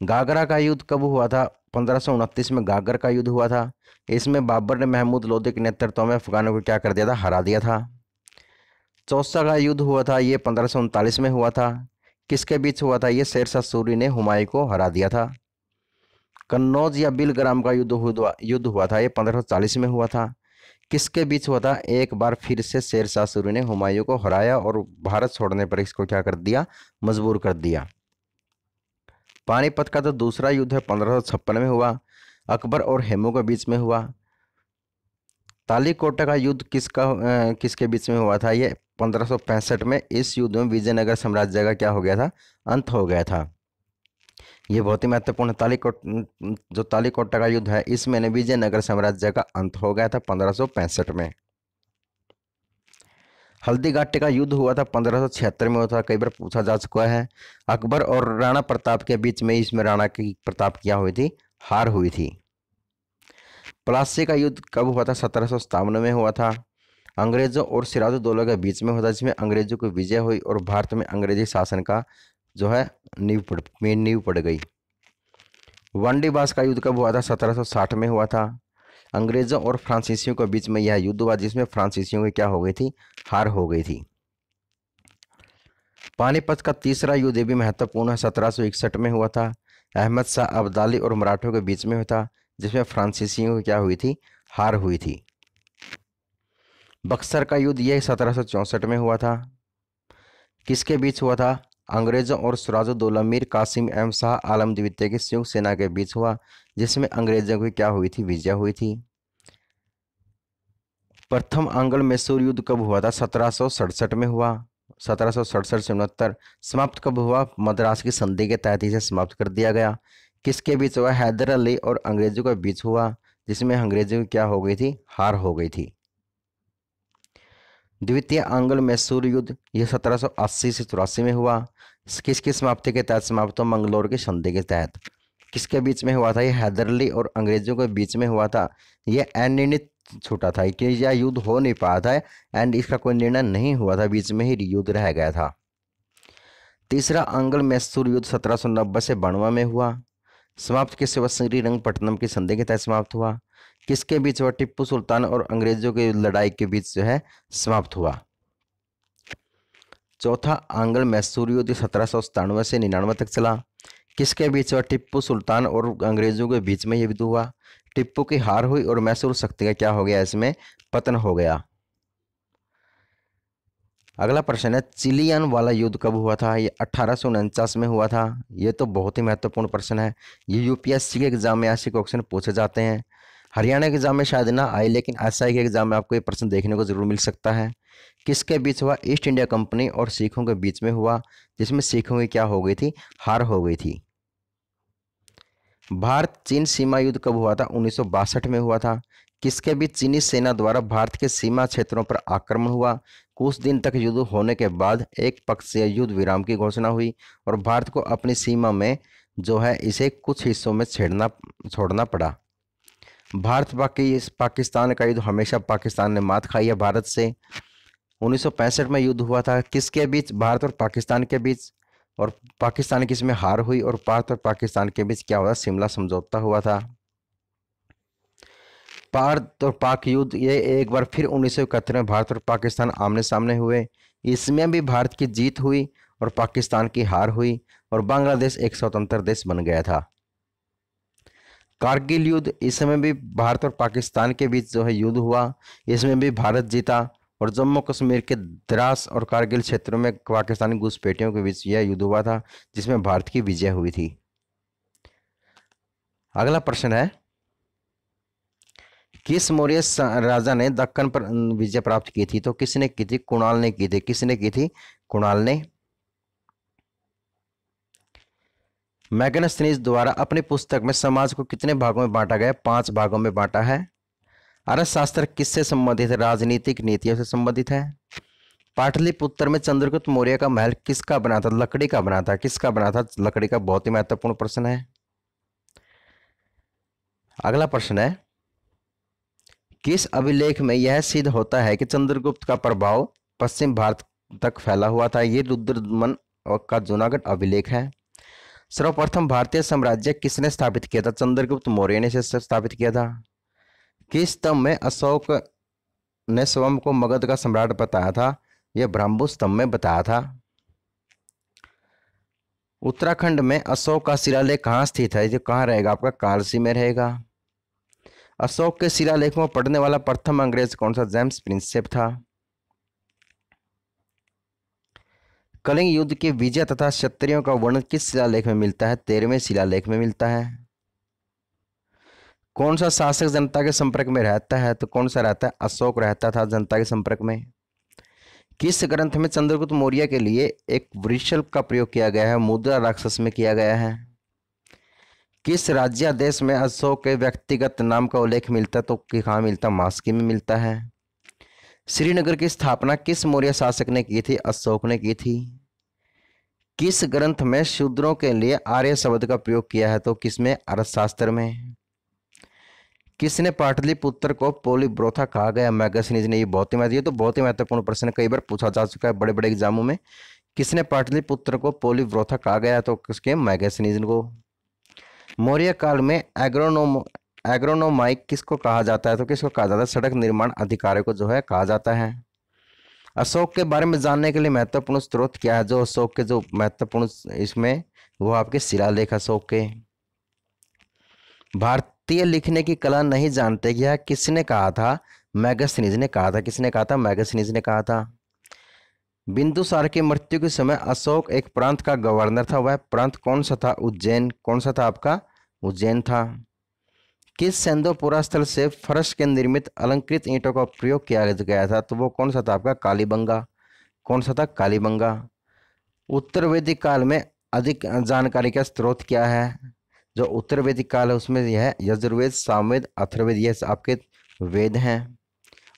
गागरा का युद्ध कब हुआ था? 1529 में गागर का युद्ध हुआ था। इसमें बाबर ने महमूद लोदी के नेतृत्व में अफगानों को क्या कर दिया था? हरा दिया था। चौसा का युद्ध हुआ था, ये 1539 में हुआ था। किसके बीच हुआ था? ये शेरशाह सूरी ने हुमायूं को हरा दिया था। कन्नौज या बिलग्राम का युद्ध हुआ था, ये 1540 में हुआ था। किसके बीच हुआ था? एक बार फिर से शेरशाह सूरी ने हुमायूं को हराया और भारत छोड़ने पर इसको क्या कर दिया? मजबूर कर दिया। पानीपत का तो दूसरा युद्ध है, 1556 में हुआ। अकबर और हेमू के बीच में हुआ। तालीकोटा का युद्ध किसके बीच में हुआ था? ये 1565 में। इस युद्ध में विजयनगर साम्राज्य का क्या हो गया था? अंत हो गया था। ये बहुत ही महत्वपूर्ण जो तालीकोटा का युद्ध है, इसमें विजयनगर साम्राज्य का अंत हो गया था 1565 में। हल्दीघाटी का युद्ध हुआ था 1576 में हुआ था, कई बार पूछा जा चुका है। अकबर और राणा प्रताप के बीच में, इसमें राणा की प्रताप क्या हुई थी? हार हुई थी। प्लासी का युद्ध कब हुआ था? 1757 में हुआ था। अंग्रेजों और सिराजुद्दौला के बीच में हुआ था, जिसमें अंग्रेजों की विजय हुई और भारत में अंग्रेजी शासन का जो है नींव पड़ गई। वांडीबास का युद्ध कब हुआ था? 1760 में हुआ था। अंग्रेजों और फ्रांसीसियों के बीच में यह युद्ध हुआ, जिसमें फ्रांसीसियों की क्या हो गई थी? हार हो गई थी। पानीपत का तीसरा युद्ध भी महत्वपूर्ण है, 1761 में हुआ था। अहमद शाह अब्दाली और मराठों के बीच में हुआ था, जिसमें फ्रांसीसियों की क्या हुई थी? हार हुई थी। बक्सर का युद्ध यह 1764 में हुआ था। किसके बीच हुआ था? अंग्रेजों और सिराजुद्दौला मीर कासिम एवं शाह आलम द्वितीय की संयुक्त सेना के बीच हुआ, जिसमें अंग्रेजों की क्या हुई थी? विजय हुई थी। प्रथम आंग्ल मैसूर युद्ध कब हुआ था? 1767 में हुआ। 1767 से 69। समाप्त कब हुआ? मद्रास की संधि के तहत इसे समाप्त कर दिया गया। किसके बीच हुआ? हैदर अली और अंग्रेजों के बीच हुआ, जिसमें अंग्रेजों की क्या हो गई थी? हार हो गई थी। द्वितीय आंग्ल मैसूर युद्ध यह 1780 से 84 में हुआ। किसकी समाप्ति के तहत समाप्त हुआ? मंगलोर की संधि के तहत। किसके बीच में हुआ था? यह हैदर अली और अंग्रेजों के बीच में हुआ था। यह अनिर्णित छूटा था कि यह युद्ध हो नहीं पाया था एंड इसका कोई निर्णय नहीं हुआ था, बीच में ही युद्ध रह गया था। तीसरा आंग्ल मैसूर युद्ध 1790 से 92 में हुआ। समाप्त किससे हुआ? श्रीरंगपट्टनम की संधि के तहत समाप्त हुआ। किसके बीच हुआ? टिप्पू सुल्तान और अंग्रेजों की लड़ाई के बीच जो है समाप्त हुआ। चौथा आंग्ल मैसूर युद्ध 1797 से 99 तक चला। किसके बीच हुआ? टिप्पू सुल्तान और अंग्रेजों के बीच में ये युद्ध हुआ। टिप्पू की हार हुई और मैसूर शक्ति का क्या हो गया? इसमें पतन हो गया। अगला प्रश्न है, चिलियन वाला युद्ध कब हुआ था? ये 1849 में हुआ था। ये तो बहुत ही महत्वपूर्ण प्रश्न है। ये यूपीएससी के एग्जाम में ऐसे क्वेश्चन पूछे जाते हैं। हरियाणा के एग्जाम में शायद ना आए, लेकिन एसआई के एग्जाम में आपको ये प्रश्न देखने को जरूर मिल सकता है। किसके बीच हुआ? ईस्ट इंडिया कंपनी और सिखों के बीच में हुआ, जिसमें सिखों की क्या हो गई थी? हार हो गई थी। भारत चीन सीमा युद्ध कब हुआ था? 1962 में हुआ था। किसके बीच चीनी सेना द्वारा भारत के सीमा क्षेत्रों पर आक्रमण हुआ? कुछ दिन तक युद्ध होने के बाद एक पक्षीय युद्ध विराम की घोषणा हुई और भारत को अपनी सीमा में जो है इसे कुछ हिस्सों में छोड़ना पड़ा। भारत पाकिस्तान का युद्ध हमेशा पाकिस्तान ने मात खाई है भारत से। 1965 में युद्ध हुआ था। किसके बीच? भारत और पाकिस्तान के बीच। और पाकिस्तान की इसमें हार हुई और भारत और पाकिस्तान के बीच क्या हुआ? शिमला समझौता हुआ था। भारत और पाक युद्ध ये एक बार फिर 1971 में भारत और पाकिस्तान आमने सामने हुए। इसमें भी भारत की जीत हुई और पाकिस्तान की हार हुई और बांग्लादेश एक स्वतंत्र देश बन गया था। कारगिल युद्ध, इसमें भी भारत और पाकिस्तान के बीच जो है युद्ध हुआ। इसमें भी भारत जीता और जम्मू कश्मीर के द्रास और कारगिल क्षेत्रों में पाकिस्तानी घुसपैठियों के बीच यह युद्ध हुआ था, जिसमें भारत की विजय हुई थी। अगला प्रश्न है, किस मौर्य राजा ने दक्कन पर विजय प्राप्त की थी? तो किसने की थी? कुणाल ने की थी। किसने की थी? कुणाल ने। मैग्नस द्वारा अपनी पुस्तक में समाज को कितने भागों में बांटा गया? 5 भागों में बांटा है। अर्थशास्त्र किससे संबंधित है? राजनीतिक नीतियों से संबंधित है। पाटलिपुत्र में चंद्रगुप्त मौर्य का महल किसका बना था? लकड़ी का बना था। किसका बना था? लकड़ी का। बहुत ही महत्वपूर्ण प्रश्न है। अगला प्रश्न है, किस अभिलेख में यह सिद्ध होता है कि चंद्रगुप्त का प्रभाव पश्चिम भारत तक फैला हुआ था? ये रुद्रमन का जूनागढ़ अभिलेख है। सर्वप्रथम भारतीय साम्राज्य किसने स्थापित किया था? चंद्रगुप्त मौर्य ने इसे स्थापित किया था। किस स्तंभ में अशोक ने स्वयं को मगध का सम्राट बताया था? यह ब्रह्मपुत्र स्तंभ में बताया था। उत्तराखंड में अशोक का शिलालेख कहाँ स्थित है? जो कहाँ रहेगा? आपका कालसी में रहेगा। अशोक के शिलालेखों को पढ़ने वाला प्रथम अंग्रेज कौन सा? जेम्स प्रिंसेप था। कलिंग युद्ध के विजय तथा क्षत्रियों का वर्णन किस शिलालेख में मिलता है? 13वें शिलालेख में मिलता है। कौन सा शासक जनता के संपर्क में रहता है? तो कौन सा रहता है? अशोक रहता था जनता के संपर्क में। किस ग्रंथ में चंद्रगुप्त मौर्य के लिए एक वृषभ का प्रयोग किया गया है? मुद्रा राक्षस में किया गया है। किस राज्यादेश में अशोक के व्यक्तिगत नाम का उल्लेख मिलता है? तो कहाँ मिलता? मास्की में मिलता है। श्रीनगर की स्थापना किस मौर्य शासक ने की थी? अशोक ने की थी। किस ग्रंथ में शूद्रों के लिए आर्य शब्द का प्रयोग किया है? तो किसमें? अर्थशास्त्र में। किसने पाटलिपुत्र को पोलीब्रोथा कहा गया? मैगसनीज ने। ये तो बहुत ही महत्वपूर्ण प्रश्न, कई बार पूछा जा चुका है बड़े बड़े एग्जामों में। किसने पाटलिपुत्र को पोलीब्रोथा कहा गया? तो किसके? मैगसनीज को। मौर्य काल में एग्रोनोमाइक किसको कहा जाता है? तो किसको कहा जाता है? सड़क निर्माण अधिकारी को जो है कहा जाता है। अशोक के बारे में जानने के लिए महत्वपूर्ण स्रोत क्या है? जो अशोक के जो महत्वपूर्ण इसमें वो आपके शिलालेख अशोक के। भारतीय लिखने की कला नहीं जानते, यह किसने कहा था? मैगसनीज ने कहा था। किसने कहा था? मैगसनीज ने कहा था। बिंदुसार की मृत्यु के समय अशोक एक प्रांत का गवर्नर था, वह प्रांत कौन सा था? उज्जैन। कौन सा था आपका? उज्जैन था। किस सेंदोपुरा स्थल से फर्श के निर्मित अलंकृत ईंटों का प्रयोग किया गया था? तो वो कौन सा था आपका? कालीबंगा। कौन सा था? कालीबंगा। उत्तर वैदिक काल में अधिक जानकारी का स्रोत क्या है? जो उत्तर वैदिक काल है उसमें यह है यजुर्वेद, सामवेद, अथर्ववेद, ये आपके वेद हैं।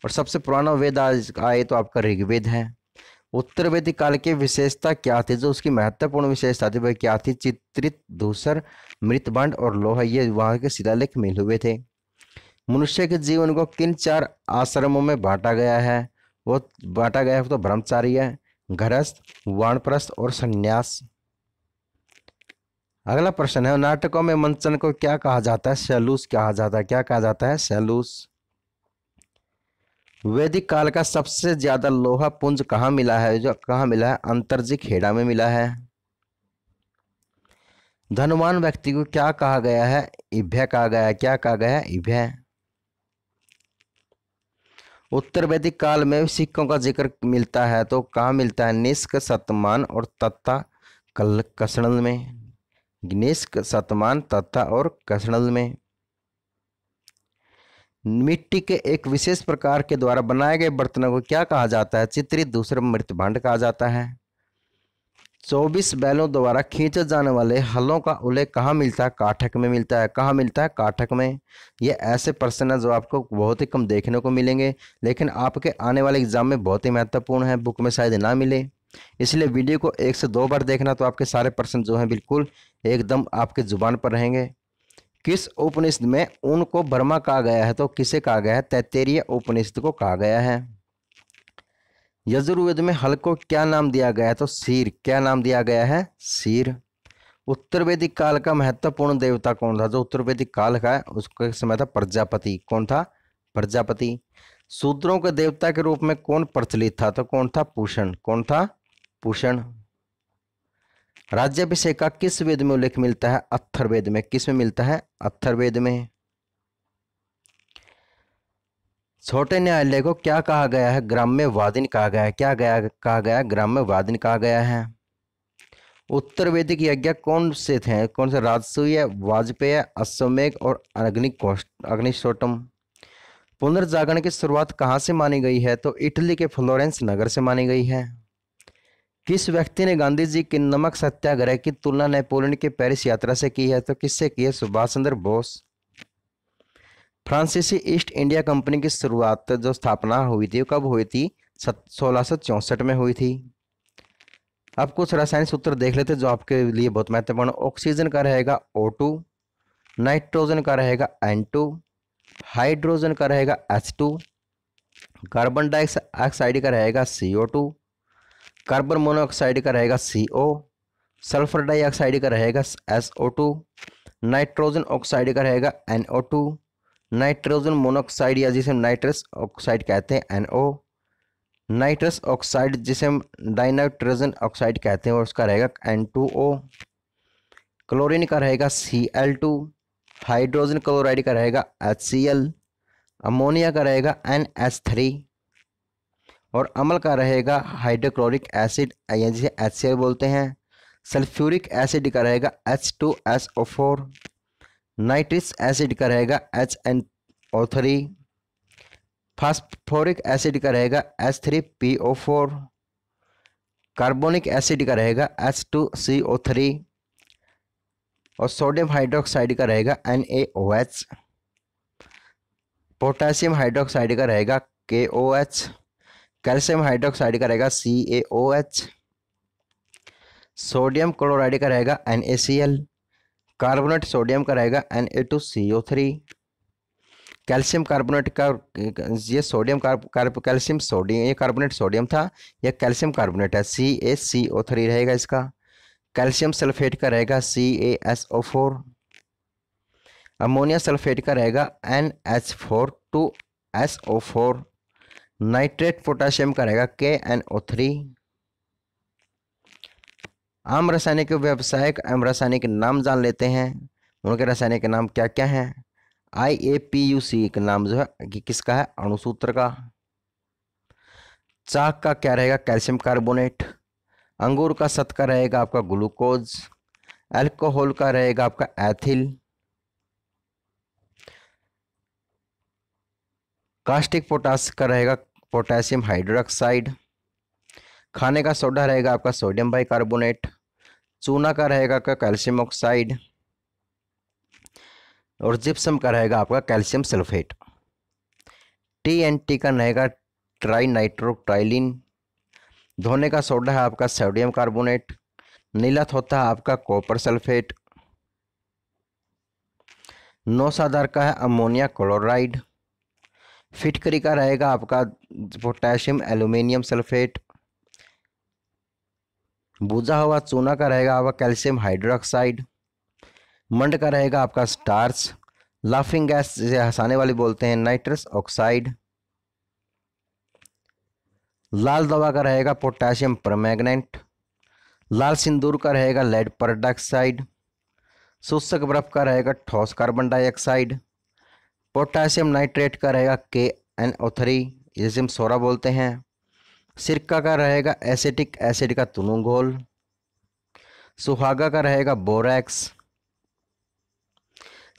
और सबसे पुराना वेद आज आए तो आपका ऋग्वेद है। उत्तर वैदिक काल की विशेषता क्या थी? जो उसकी महत्वपूर्ण विशेषता थी वह क्या थी? चित्रित धूसर, मृतभांड और लोहा, ये वहां के शिलालेख मिले हुए थे। मनुष्य के जीवन को किन 4 आश्रमों में बांटा गया है? वो बांटा गया है तो ब्रह्मचार्य, गृहस्थ, वानप्रस्थ और संन्यास। अगला प्रश्न है, नाटकों में मंचन को क्या कहा जाता है? सैलूस कहा जाता है। क्या कहा जाता है? सैलूस। वैदिक काल का सबसे ज्यादा लोहा पुंज कहाँ मिला है? जो कहाँ मिला है? अंतरजी खेड़ा में मिला है। धनवान व्यक्ति को क्या कहा गया है? इभ्य कहा गया है। क्या कहा गया है? इभ्य। उत्तर वैदिक काल में सिक्कों का जिक्र मिलता है तो कहाँ मिलता है? निष्क, शतमान और तत्ता कसणल में। निष्क, शतमान, तत्ता और कसणल में। मिट्टी के एक विशेष प्रकार के द्वारा बनाए गए बर्तनों को क्या कहा जाता है? चित्रित दूसरा मृत भांड कहा जाता है। 24 बैलों द्वारा खींचे जाने वाले हलों का उल्लेख कहाँ मिलता है? काठक में मिलता है। कहाँ मिलता है? काठक में। ये ऐसे प्रश्न है जो आपको बहुत ही कम देखने को मिलेंगे, लेकिन आपके आने वाले एग्जाम में बहुत ही महत्वपूर्ण है, बुक में शायद ना मिले। इसलिए वीडियो को 1 से 2 बार देखना, तो आपके सारे प्रश्न जो हैं बिल्कुल एकदम आपके जुबान पर रहेंगे। किस उपनिषद में ऊन को ब्रह्मा कहा गया है? तो किसे कहा गया है? तैत्तिरीय उपनिषद को कहा गया है। यजुर्वेद में हल को क्या नाम दिया गया है? तो शीर। क्या नाम दिया गया है? शीर। उत्तर वैदिक काल का महत्वपूर्ण देवता कौन था? जो उत्तर वैदिक काल का है उसका समय था प्रजापति। कौन था? प्रजापति। शूद्रों के देवता के रूप में कौन प्रचलित था? तो कौन था? पूषण। कौन था? पूषण। राज्याभिषेक का किस वेद में उल्लेख मिलता है? अथर्ववेद में। किस में मिलता है? अथर्ववेद में। छोटे न्यायालय को क्या कहा गया है? ग्राम्यवादीन कहा गया है। क्या कहा गया है? ग्राम्यवादीन कहा गया है। उत्तर वैदिक यज्ञ कौन से थे? कौन से? राजसूय, वाजपेय, अश्वमेघ और अग्निशोटम। पुनर्जागरण की शुरुआत कहाँ से मानी गई है? तो इटली के फ्लोरेंस नगर से मानी गई है। किस व्यक्ति ने गांधी जी के नमक सत्याग्रह की तुलना नेपोलियन के पेरिस यात्रा से की है? तो किससे की है? सुभाष चंद्र बोस। फ्रांसीसी ईस्ट इंडिया कंपनी की शुरुआत जो स्थापना हुई थी कब हुई थी? 1664 में हुई थी। अब कुछ रासायनिक सूत्र देख लेते जो आपके लिए बहुत महत्वपूर्ण। ऑक्सीजन का रहेगा O2, नाइट्रोजन का रहेगा N2, हाइड्रोजन का रहेगा H2, कार्बन डाइऑक्साइड का रहेगा CO2, कार्बन मोनोऑक्साइड का रहेगा CO, सल्फर डाइऑक्साइड का रहेगा SO2, नाइट्रोजन ऑक्साइड का रहेगा NO2, नाइट्रोजन मोनोऑक्साइड या जिसे नाइट्रस ऑक्साइड कहते हैं NO, नाइट्रस ऑक्साइड जिसे हम डाइनाइट्रोजन ऑक्साइड कहते हैं और उसका रहेगा N2O, क्लोरीन का रहेगा Cl2, हाइड्रोजन क्लोराइड का रहेगा HCl, अमोनिया का रहेगा NH3 और अम्ल का रहेगा हाइड्रोक्लोरिक एसिड जिसे HCl बोलते हैं। सल्फ्यूरिक एसिड का रहेगा H2SO4, नाइट्रिक एसिड का रहेगा HNO3, फास्फोरिक एसिड का रहेगा H3PO4, कार्बोनिक एसिड का रहेगा H2CO3 और सोडियम हाइड्रोक्साइड का रहेगा NaOH, पोटेशियम हाइड्रोक्साइड का रहेगा KOH, कैल्शियम हाइड्रोक्साइड का रहेगा CaOH, सोडियम क्लोराइड का रहेगा NaCl, कार्बोनेट सोडियम का रहेगा Na2CO3, कैल्शियम कार्बोनेट का ये सोडियम कैल्शियम सोडियम ये कार्बोनेट सोडियम था, यह कैल्शियम कार्बोनेट है CaCO3 रहेगा इसका। कैल्शियम सल्फेट का रहेगा CaSO4, अमोनिया सल्फेट का रहेगा NH4 नाइट्रेट पोटेशियम का रहेगा KNO3। आम रासायनिक व्यावसायिक एवं रासायनिक नाम जान लेते हैं, उनके रासायनिक नाम क्या क्या हैं। IAPUC का नाम जो है कि किसका है? अणुसूत्र का। चाक का क्या रहेगा? Calcium carbonate. अंगूर का शत का रहेगा आपका ग्लूकोज। अल्कोहल का रहेगा आपका एथिल। कास्टिक पोटास का रहेगा पोटेशियम हाइड्रोक्साइड। खाने का सोडा रहेगा आपका सोडियम बाइकार्बोनेट। चूना का रहेगा आपका कैल्शियम ऑक्साइड और जिप्सम का रहेगा आपका कैल्शियम सल्फेट। TNT का रहेगा ट्राई नाइट्रोटाइलिन। धोने का सोडा है आपका सोडियम कार्बोनेट। नीलत होता है आपका कॉपर सल्फेट। नौसादार का है अमोनिया क्लोराइड। फिटकरी का रहेगा आपका पोटेशियम एल्यूमिनियम सल्फेट। बुझा हुआ चूना का रहेगा आपका कैल्शियम हाइड्रोक्साइड। मंड का रहेगा आपका स्टार्च। लाफिंग गैस जिसे हंसाने वाली बोलते हैं नाइट्रस ऑक्साइड। लाल दवा का रहेगा पोटेशियम परमैंगनेट। लाल सिंदूर का रहेगा लेड पेरोक्साइड। शोषक बर्फ का रहेगा ठोस कार्बन डाइऑक्साइड। पोटासियम नाइट्रेट का रहेगा KNO3, जिसे हम सोरा बोलते हैं। सिरका का रहेगा एसिटिक एसिड का तुनु घोल। सुहागा का रहेगा बोरैक्स।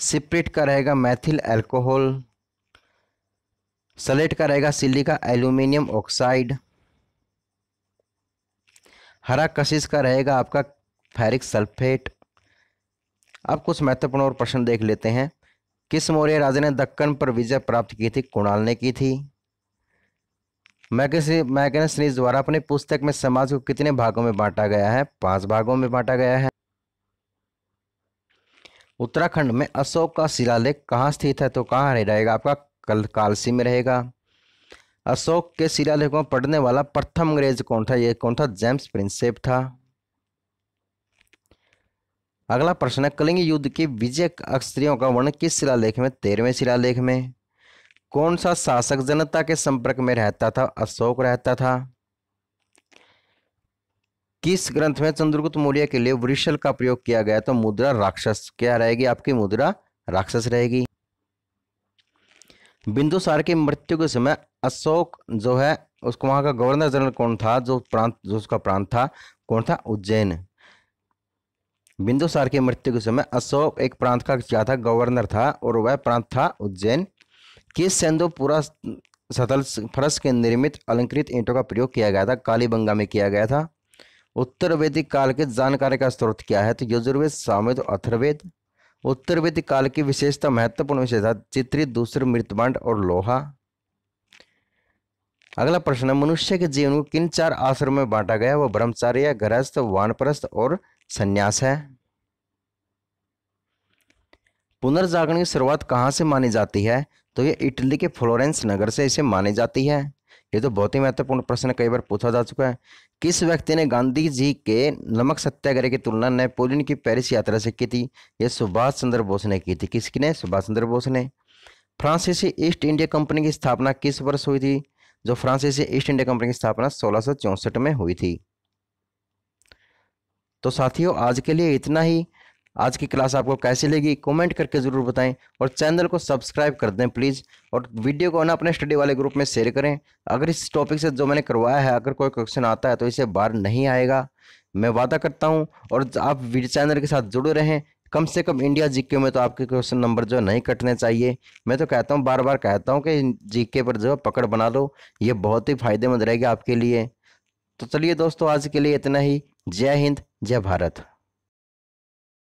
सिप्रिट का रहेगा मैथिल अल्कोहल। सलेट का रहेगा सिलिका एल्यूमिनियम ऑक्साइड। हरा कशिश का रहेगा आपका फेरिक सल्फेट। अब कुछ महत्वपूर्ण और प्रश्न देख लेते हैं। किस मौर्य राजा ने दक्कन पर विजय प्राप्त की थी? कुणाल ने की थी। मैगनस द्वारा अपनी पुस्तक में समाज को कितने भागों में बांटा गया है? 5 भागों में बांटा गया है। उत्तराखंड में अशोक का शिलालेख कहाँ स्थित है? तो कहाँ रहेगा आपका? कालसी में रहेगा। अशोक के शिलालेखों को पढ़ने वाला प्रथम अंग्रेज कौन था? ये कौन था? जेम्स प्रिंसेप था। अगला प्रश्न है, कलिंग युद्ध की विजय स्त्रियों का वर्णन किस शिलालेख में? 13वें शिलालेख में। कौन सा शासक जनता के संपर्क में रहता था? अशोक रहता था। किस ग्रंथ में चंद्रगुप्त मौर्य के लिए वृषल का प्रयोग किया गया? तो मुद्रा राक्षस। क्या रहेगी आपकी? मुद्रा राक्षस रहेगी। बिंदुसार की मृत्यु के समय अशोक जो है उसको वहां का गवर्नर जनरल कौन था? जो उसका प्रांत था कौन था? उज्जैन। बिंदुसार की मृत्यु के समय अशोक एक प्रांत का क्या था? गवर्नर था, और वह प्रांत था उज्जैन। किस सेंदुपुरा सतल फर्श के निर्मित अलंकृत ईंटों का प्रयोग किया गया था? कालीबंगा में किया गया था। उत्तर वैदिक काल के जानकारी का स्रोत क्या है? तो यजुर्वेद, सामवेद, अथर्ववेद। उत्तर वैदिक काल की विशेषता, महत्वपूर्ण विशेषता, चित्रित दूसरे मृतभांड और लोहा। अगला प्रश्न है, मनुष्य के जीवन को किन 4 आश्रमों में बांटा गया? वो ब्रह्मचार्य, गृहस्थ, वानप्रस्थ और संन्यास है। पुनर्जागरण की शुरुआत कहाँ से मानी जाती है? तो ये इटली के फ्लोरेंस नगर से इसे मानी जाती है। ये तो बहुत ही महत्वपूर्ण प्रश्न कई बार पूछा जा चुका है। किस व्यक्ति ने गांधी जी के नमक सत्याग्रह की तुलना नेपोलियन की पेरिस यात्रा से की थी? ये सुभाष चंद्र बोस ने की थी। किसने? सुभाष चंद्र बोस ने। फ्रांसीसी ईस्ट इंडिया कंपनी की स्थापना किस वर्ष हुई थी? जो फ्रांसीसी ईस्ट इंडिया कंपनी की स्थापना 1664 में हुई थी। तो साथियों, आज के लिए इतना ही। आज की क्लास आपको कैसी लगी कमेंट करके जरूर बताएं, और चैनल को सब्सक्राइब कर दें प्लीज़, और वीडियो को ना अपने स्टडी वाले ग्रुप में शेयर करें। अगर इस टॉपिक से जो मैंने करवाया है अगर कोई क्वेश्चन आता है तो इसे बाहर नहीं आएगा, मैं वादा करता हूं। और आप चैनल के साथ जुड़े रहें। कम से कम इंडिया जीके में तो आपके क्वेश्चन नंबर जो नहीं कटने चाहिए। मैं तो कहता हूँ, बार बार कहता हूँ कि जीके पर जो पकड़ बना लो, ये बहुत ही फायदेमंद रहेगी आपके लिए। तो चलिए दोस्तों, आज के लिए इतना ही। जय हिंद, जय भारत।